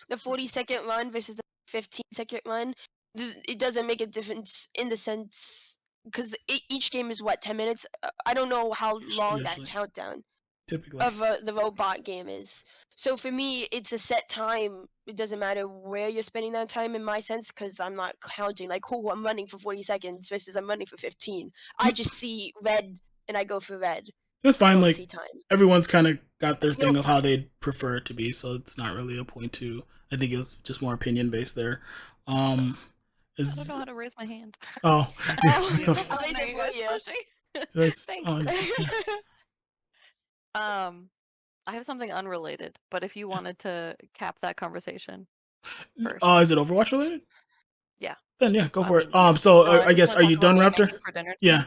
the 40-second run versus the 15-second run, it doesn't make a difference in the sense because each game is what, 10 minutes. I don't know how long that countdown typically of the robot game is. So for me, it's a set time. It doesn't matter where you're spending that time in my sense, because I'm not counting like, oh, I'm running for 40 seconds versus I'm running for 15. I just see red and I go for red. It's fine. Like see time. Everyone's kind of got their thing of how they'd prefer it to be, so it's not really a point to. I think it was just more opinion based there. I don't know how to raise my hand. Oh, Thanks. I have something unrelated, but if you wanted to cap that conversation first. Is it Overwatch related? Yeah. Then yeah, go for it. So I guess, are you done, Raptor? Yeah.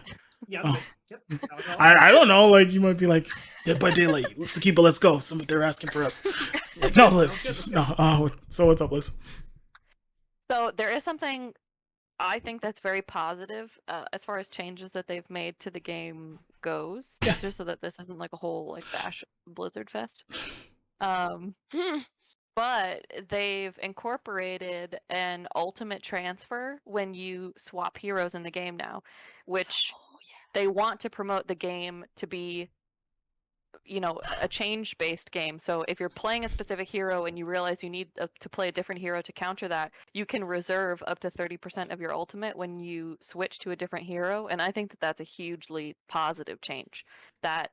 Yeah. Yep. I don't know. Like you might be like, Dead by Daylight, Sukippa, let's go. They're asking for us. Like, no, Liz. No. So what's up, Liz? So there is something I think that's very positive as far as changes that they've made to the game goes. Yeah. Just so that this isn't like a whole like bash Blizzard fest. But they've incorporated an ultimate transfer when you swap heroes in the game now, which they want to promote the game to be a change based game. So if you're playing a specific hero and you realize you need to play a different hero to counter that, you can reserve up to 30% of your ultimate when you switch to a different hero. And I think that that's a hugely positive change that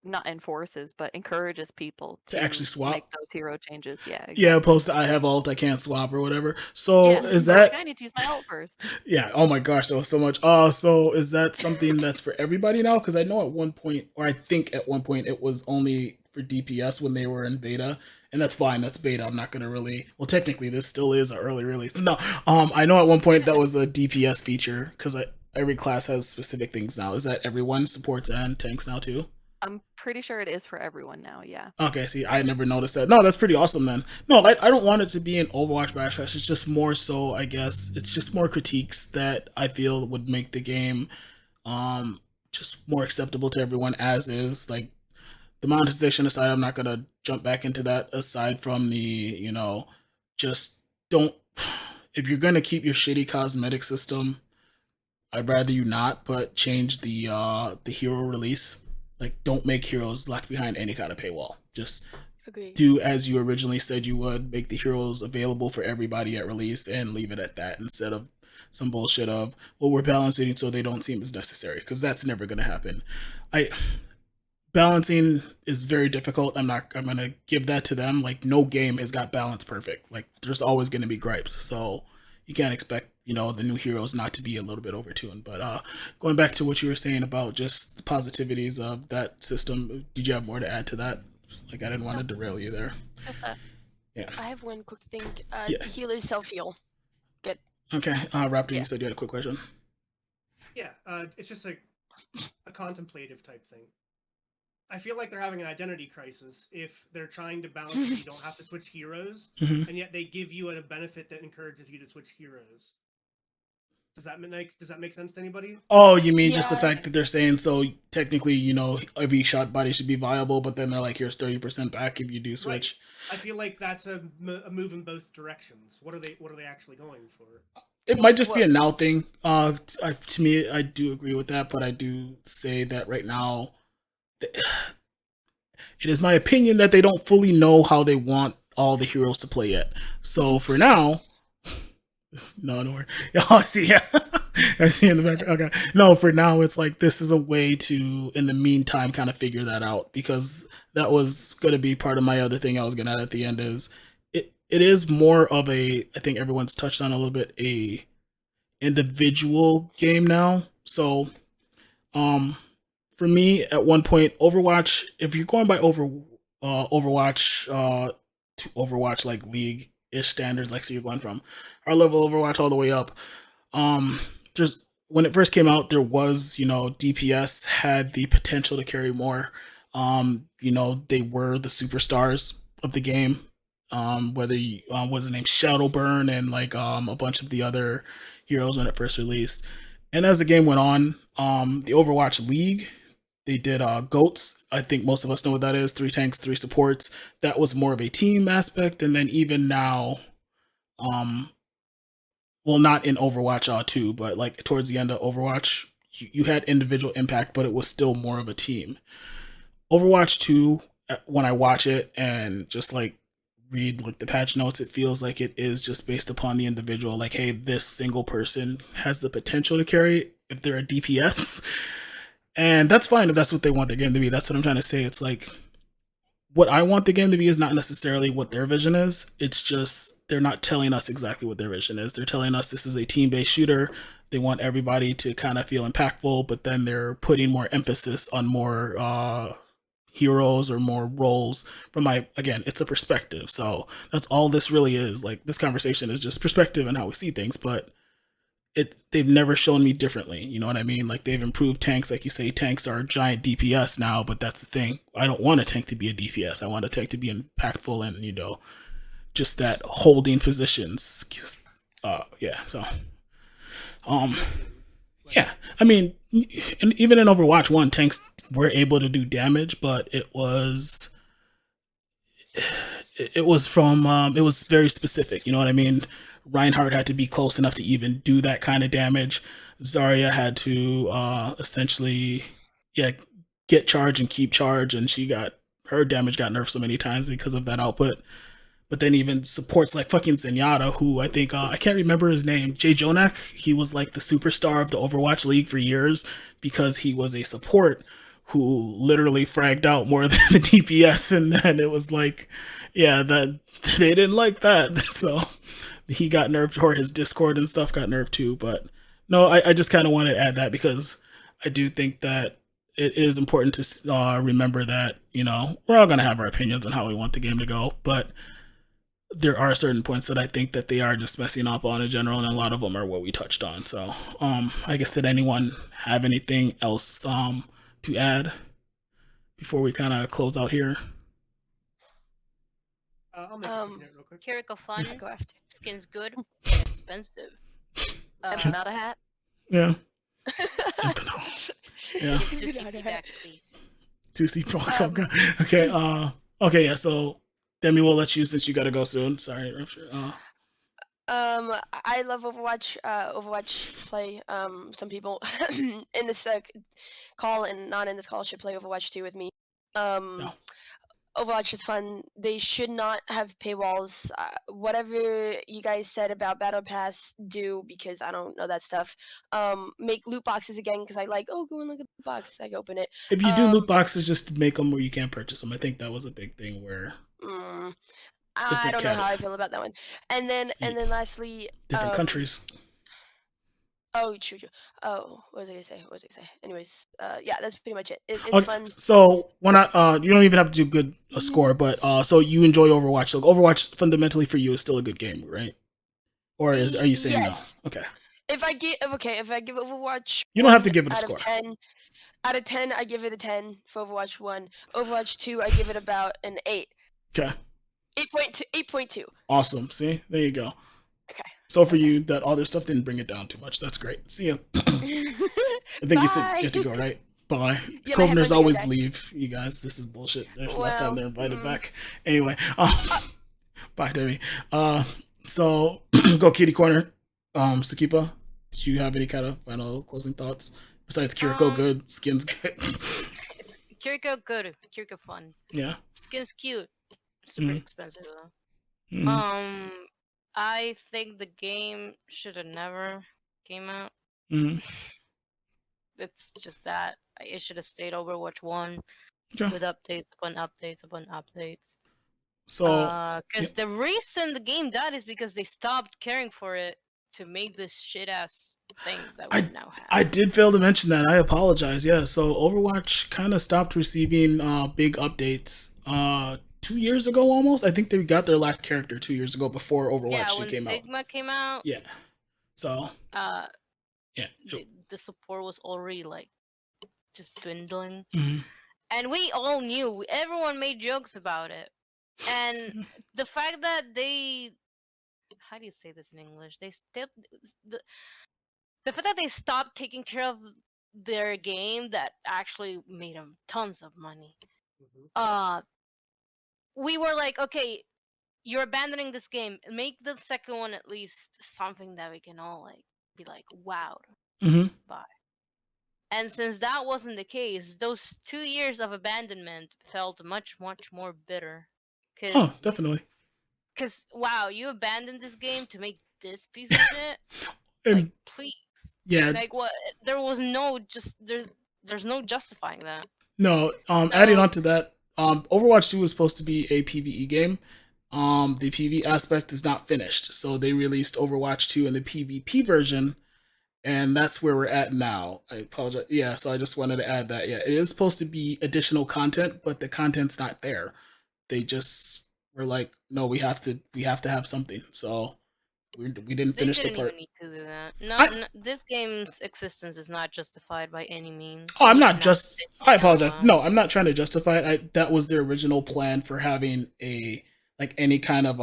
not enforces but encourages people To actually to make swap. those hero changes. Yeah, Yeah, exactly. opposed to I have ult, I can't swap or whatever. So Yeah, is or like that I need to use my ult first. yeah? Oh my gosh, there was so much. So is that something that's for everybody now? Because I know at one point, or I think at one point, it was only for DPS when they were in beta, and that's fine. That's beta. I'm not gonna really. Well, technically, this still is an early release. No, I know at one point that was a DPS feature because every class has specific things now. Is that everyone supports and tanks now too? I'm pretty sure it is for everyone now. Yeah. Okay, see, I never noticed that. No, that's pretty awesome then. No, I don't want it to be an Overwatch Bash Fest. It's just more so, I guess, it's just more critiques that I feel would make the game just more acceptable to everyone as is. Like, the monetization aside, I'm not going to jump back into that aside from the, just don't. If you're going to keep your shitty cosmetic system, I'd rather you not, but change the hero release. Like, don't make heroes left behind any kind of paywall. Just Agreed. do as you originally said you would. Make the heroes available for everybody at release, and leave it at that instead of some bullshit of well, we're balancing so they don't seem as necessary, because that's never gonna happen. I Balancing is very difficult. I'm gonna give that to them. Like, no game has got balance perfect. Like, there's always gonna be gripes. So you can't expect, the new heroes not to be a little bit overtuned. But going back to what you were saying about just the positivities of that system, did you have more to add to that? Like, I didn't want to derail you there. Just that. Yeah. I have one quick thing. Yeah. Healers self heal. Good. Okay. Raptor, Yeah. you said you had a quick question. Yeah, it's just like a contemplative type thing. I feel like they're having an identity crisis if they're trying to balance that you don't have to switch heroes, Mhm. and yet they give you a benefit that encourages you to switch heroes. Does that make sense to anybody? Oh, you mean just the Yeah. fact that they're saying so technically, every shot body should be viable, but then they're like, here's 30% back if you do switch. Right. I feel like that's a move in both directions. What are they actually going for? It might just be a now thing. To me, I do agree with that, but I do say that right now, it is my opinion that they don't fully know how they want all the heroes to play yet. So for now, no, no worry. Oh, I see. Yeah, I see in the back. Okay, no. For now, it's like this is a way to, in the meantime, kind of figure that out, because that was going to be part of my other thing I was going to add at the end. Is it is more of a, I think everyone's touched on a little bit, a individual game now. So, um, for me, at one point, Overwatch. If you're going by Overwatch, to Overwatch like League ish standards, like so you're going from our level Overwatch all the way up. There's When it first came out, there was DPS had the potential to carry more. They were the superstars of the game. Whether you what's his name, Shadowburn, and like a bunch of the other heroes when it first released. And as the game went on, the Overwatch League, they did goats. I think most of us know what that is. 3 tanks, 3 supports. That was more of a team aspect. And then even now, um, well, not in Overwatch 2, but like towards the end of Overwatch, you had individual impact, but it was still more of a team. Overwatch 2, when I watch it and just like read like the patch notes, it feels like it is just based upon the individual. Like, hey, this single person has the potential to carry if they're a DPS. And that's fine if that's what they want the game to be. That's what I'm trying to say. It's like, what I want the game to be is not necessarily what their vision is. It's just they're not telling us exactly what their vision is. They're telling us this is a team-based shooter. They want everybody to kind of feel impactful, but then they're putting more emphasis on more heroes or more roles. Again, it's a perspective. So that's all this really is. Like, this conversation is just perspective and how we see things, but they've never shown me differently. You know what I mean? Like, they've improved tanks. Like you say, tanks are giant DPS now, but that's the thing. I don't want a tank to be a DPS. I want a tank to be impactful and, just that holding positions. Yeah. So, yeah. I mean, and even in Overwatch 1, tanks were able to do damage, but it was it was very specific. You know what I mean? Reinhardt had to be close enough to even do that kind of damage. Zarya had to essentially, yeah, get charge and keep charge, and her damage got nerfed so many times because of that output. But then even supports like fucking Zenyatta, who I think I can't remember his name, Jay Jonak. He was like the superstar of the Overwatch League for years because he was a support who literally fragged out more than the DPS, and then it was like, yeah, that they didn't like that, so he got nerfed, or his Discord and stuff got nerfed too. But no, I just kind of wanted to add that because I do think that it is important to remember that, you know, we're all going to have our opinions on how we want the game to go, but there are certain points that I think that they are just messing up on in general, and a lot of them are what we touched on. So, I guess, did anyone have anything else to add before we kind of close out here? I'll make a quick note real quick. Kiriko fun. I'll go after. Skin's good. Expensive. Empanada hat. Yeah. Give Yeah. it to CP back, please. 2C Pro. Okay. Okay. Yeah. So, Demi, we'll let you since you got to go soon. Sorry. I love Overwatch. Overwatch play. Some people in this call and not in this call should play Overwatch 2 with me. No. Overwatch is fun. They should not have paywalls. Whatever you guys said about Battle Pass, do, because I don't know that stuff. Make loot boxes again, because I like, go and look at the box. I can open it. If you do loot boxes, just make them where you can't purchase them. I think that was a big thing where. I don't know how I feel about that one. And then lastly, different countries. Oh, true. Oh, what was I gonna say? Anyways, yeah, that's pretty much it. It's fun. So when you don't even have to do a score, but so you enjoy Overwatch. So Overwatch fundamentally for you is still a good game, right? Or are you saying yes. no? Okay. If I give Overwatch, you don't have to give it a score. Out of 10, I give it a 10 for Overwatch 1. Overwatch 2, I give it about an 8. Okay. 8.2. Awesome. See, there you go. Okay. So for you, that other stuff didn't bring it down too much. That's great. See ya. I think you said you have to go, right? Bye. Yeah, Coveners always leave, you guys. This is bullshit. Last time they're invited back. Anyway, bye, Demi. So go Kitty Corner. Sukippa, do you have any kind of final closing thoughts? Besides Kiriko good, Skin's good. It's Kiriko good. Kiriko fun. Yeah. Skin's cute. Super expensive though. I think the game should have never came out. It's just that it should have stayed Overwatch 1 with updates upon updates upon updates. So, because the reason the game died is because they stopped caring for it to make this shit ass thing that we now have. I did fail to mention that. I apologize. Yeah, so Overwatch kind of stopped receiving big updates 2 years ago almost. I think they got their last character 2 years ago before Overwatch came out. Yeah, when Sigma came out. Yeah. So. Yeah. The support was already like just dwindling, mm-hmm. and we all knew. Everyone made jokes about it, and the fact that they. How do you say this in English? They still the fact that they stopped taking care of their game that actually made them tons of money. We were like, okay, you're abandoning this game. Make the second one at least something that we can all like be like, wow, by. And since that wasn't the case, those 2 years of abandonment felt much, much more bitter. Definitely. Because, wow, you abandoned this game to make this piece of shit? Like, please. Yeah. Like, what? There was no there's no justifying that. No, adding on to that, Overwatch 2 is supposed to be a PvE game. The PvE aspect is not finished, so they released Overwatch 2 in the PvP version, and that's where we're at now. I apologize. Yeah, so I just wanted to add that. Yeah, it is supposed to be additional content, but the content's not there. They just were like, no, we have to have something. So we didn't finish the part. They didn't even need to do that. No, this game's existence is not justified by any means. Oh, I'm not just. I apologize. No, I'm not trying to justify it. That was their original plan for having any kind of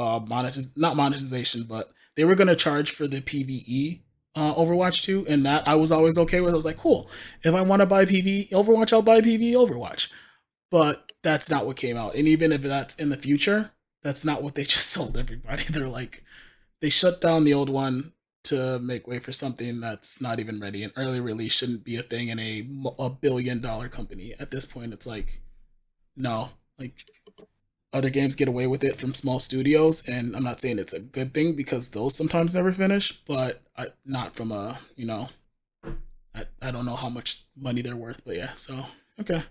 not monetization, but they were gonna charge for the PvE Overwatch 2, and that I was always okay with. I was like, cool. If I want to buy PvE Overwatch, I'll buy PvE Overwatch. But that's not what came out. And even if that's in the future, that's not what they just sold everybody. They're like, they shut down the old one, to make way for something that's not even ready. An early release shouldn't be a thing in a billion-dollar company. At this point, it's like, no, like other games get away with it from small studios, and I'm not saying it's a good thing because those sometimes never finish, but not from a, I don't know how much money they're worth, but yeah, so okay.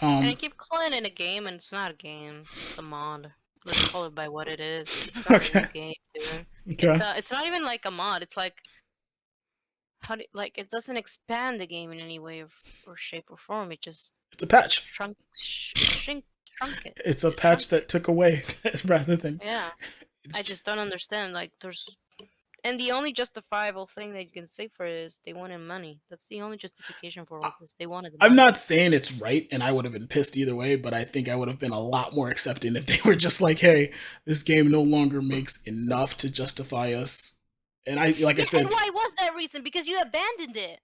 And I Um keep calling it a game, and it's not a game. It's a mod. Let's call it by what it is. It's not a okay. real game, dude. Okay. It's not even like a mod. It's like like it doesn't expand the game in any way or shape or form. It just It's a patch. shrunk it. It's a Shrunk patch that took away rather than Yeah, I just don't understand. Like and the only justifiable thing that you can say for it is they wanted money. That's the only justification for all this. They wanted the I'm money. not saying it's right, and I would have been pissed either way, but I think I would have been a lot more accepting if they were just like, "Hey, this game no longer makes enough to justify us." And like I Yeah, and said, why was that reason? Because you abandoned it.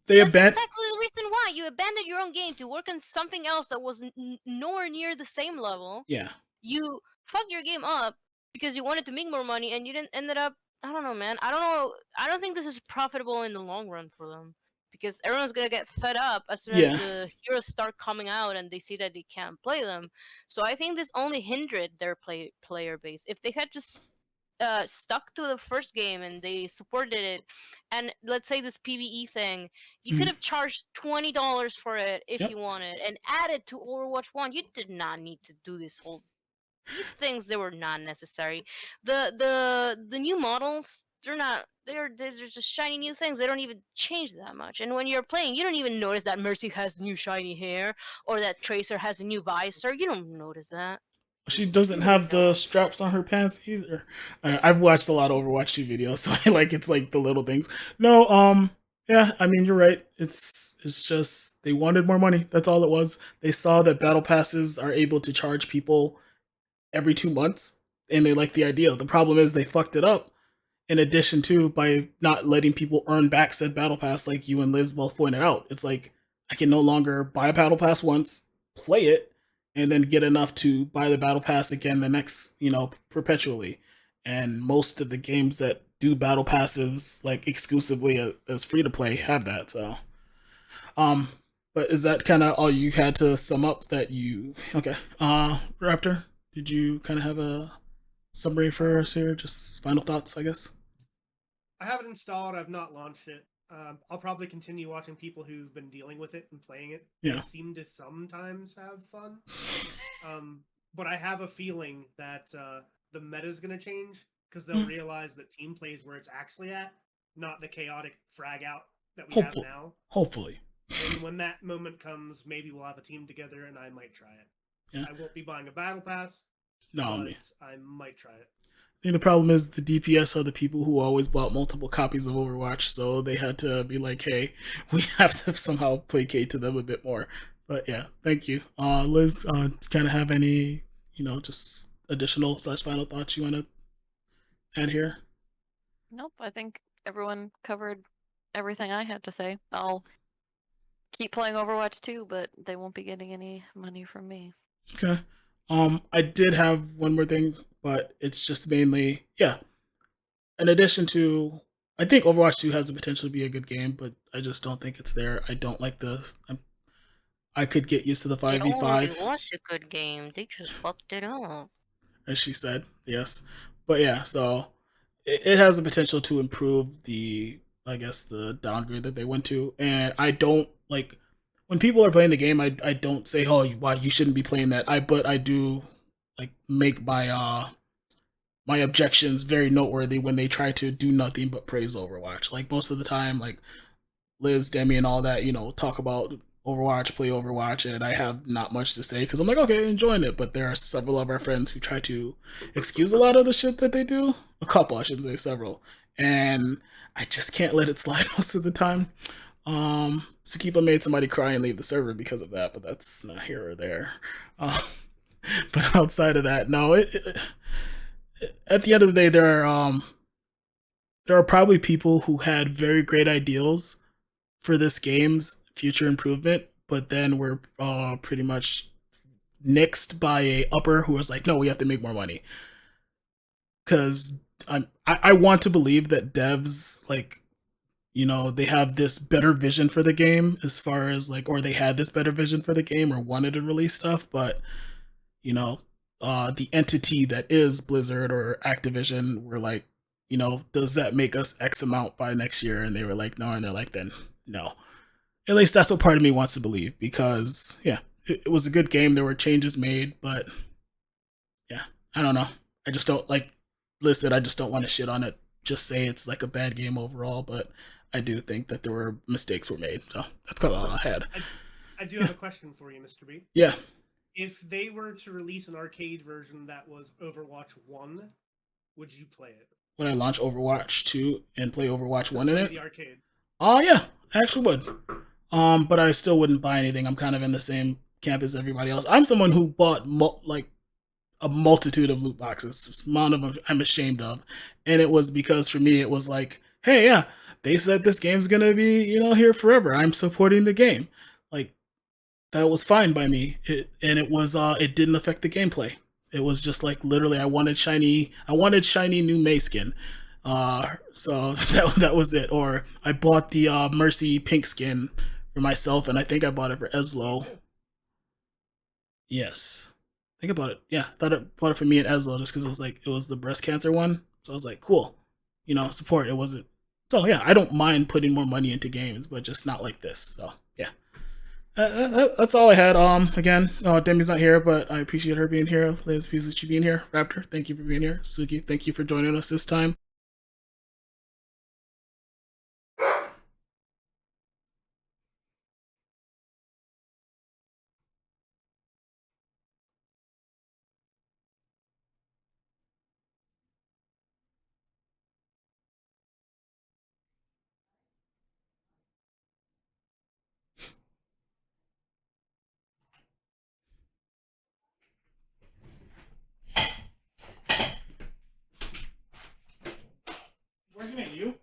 they That's abandoned. exactly the reason why you abandoned your own game to work on something else that was nowhere near the same level. Yeah, You fucked your game up because you wanted to make more money, and you didn't ended up. I don't know, man. I don't know. I don't think this is profitable in the long run for them because everyone's gonna get fed up as soon as yeah, the heroes start coming out and they see that they can't play them. So I think this only hindered their player base. If they had just stuck to the first game and they supported it, and let's say this PVE thing, you could mhm, have charged $20 for it if yep. you wanted and added to Overwatch 1. You did not need to do these things. They were not necessary. The new models, they're just shiny new things. They don't even change that much. And when you're playing, you don't even notice that Mercy has new shiny hair or that Tracer has a new visor. You don't notice that. She You doesn't really have the don't. straps on her pants either. I've watched a lot of Overwatch 2 videos, so I like it's like the little things. No, yeah, I mean you're right. It's just they wanted more money. That's all it was. They saw that battle passes are able to charge people every 2 months, and they like the idea. The problem is they fucked it up. In addition to by not letting people earn back said battle pass, like you and Liz both pointed out, it's like I can no longer buy a battle pass once, play it, and then get enough to buy the battle pass again the next, perpetually. And most of the games that do battle passes like exclusively as free to play have that. So, um, but is that kind of all you had to sum up? That you okay? Raptor, did you kind of have a summary for us here? Just final thoughts, I guess. I have it installed. I've not launched it. I'll probably continue watching people who've been dealing with it and playing it. Yeah. They seem to sometimes have fun. But I have a feeling that the meta is going to change because they'll realize that team plays where it's actually at, not the chaotic frag out that we have now. Hopefully. And when that moment comes, maybe we'll have a team together and I might try it. Yeah. I won't be buying a battle pass, No, but I might try it. I think the problem is the DPS are the people who always bought multiple copies of Overwatch, so they had to be like, hey, we have to somehow placate to them a bit more. But yeah, thank you. Liz, kind of have any, just additional / final thoughts you want to add here? Nope, I think everyone covered everything I had to say. I'll keep playing Overwatch 2, but they won't be getting any money from me. Okay. I did have one more thing, but it's just mainly, yeah. In addition to, I think Overwatch 2 has the potential to be a good game, but I just don't think it's there. I don't like I could get used to the It already 5v5, was a good game. They just fucked it up. as she said, yes. But yeah, so it has the potential to improve I guess, the downgrade that they went to. And I don't, like, when people are playing the game, I don't say, oh, why you shouldn't be playing that. But I do, like, make my objections very noteworthy when they try to do nothing but praise Overwatch. Like most of the time, like Liz, Demi, and all that, talk about Overwatch, play Overwatch, and I have not much to say because I'm like, okay, enjoying it. But there are several of our friends who try to excuse a lot of the shit that they do. A couple, I shouldn't say several. And I just can't let it slide most of the time. Sukippa made somebody cry and leave the server because of that, but that's not here or there. But outside of that, no, at the end of the day, there are probably people who had very great ideals for this game's future improvement, but then were pretty much nixed by a upper who was like, no, we have to make more money. Because I want to believe that devs, like, you know, they have this better vision for the game as far as like, or they had this better vision for the game or wanted to release stuff, but you know, the entity that is Blizzard or Activision were like, you know, does that make us X amount by next year? And they were like, no, and they're like, then no. At least that's what part of me wants to believe, because yeah, it was a good game. There were changes made, but yeah, I don't know. I just don't like listed. I just don't want to shit on it. Just say it's like a bad game overall, but I do think that there were mistakes were made. So that's kind of all I had. I do have a question for you, Mr. B. Yeah. If they were to release an arcade version that was Overwatch 1, would you play it? Would I launch Overwatch 2 and play Overwatch 1 in Play it? the arcade. Oh yeah, I actually would. But I still wouldn't buy anything. I'm kind of in the same camp as everybody else. I'm someone who bought like a multitude of loot boxes. Amount of them I'm ashamed of, and it was because for me it was like, hey, yeah, they said this game's gonna be, you know, here forever. I'm supporting the game. Like, that was fine by me. It didn't affect the gameplay. It was just like literally I wanted shiny new May skin. So that was it. Or I bought the Mercy pink skin for myself, and I think I bought it for Eslo. Yes. Think about it. Yeah, bought it for me and Eslo just because it was the breast cancer one. So I was like, cool, you know, support. It wasn't. So yeah, I don't mind putting more money into games, but just not like this. So yeah, that's all I had. Again, Demi's not here, but I appreciate her being here. Liz, appreciate you being here. Raptor, thank you for being here. Suki, thank you for joining us this time. Where's you?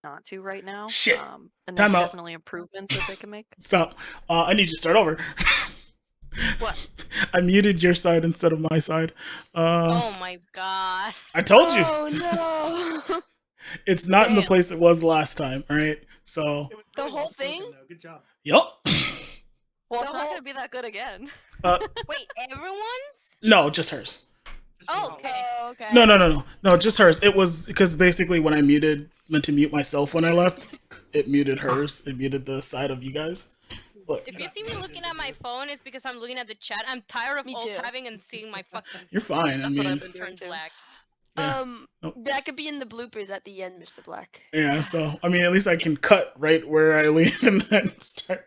Not to right now. Shit. And there's Time out. definitely improvements that they can make. Stop. I need you to start over. What? I muted your side instead of my side. Oh my god. I told you. Oh no. It's not in the Damn. place it was last time. All right. So. It was The really whole well spoken, thing? though. Good job. Yup. Well, The it's not whole- going to be that good again. Wait, everyone's? No, just hers. Just Oh, really okay. Oh, okay. No, just hers. It was because basically when I meant to mute myself when I left, it muted hers. It muted the side of you guys. Look, If you see me looking at my phone, it's because I'm looking at the chat. I'm tired of Me alt too. tabbing and seeing my fucking you're fine. I That's what I've mean, been turn doing too. black. Yeah. Oh. That could be in the bloopers at the end, Mr. Black. yeah. So I mean, at least I can cut right where I leave and then start.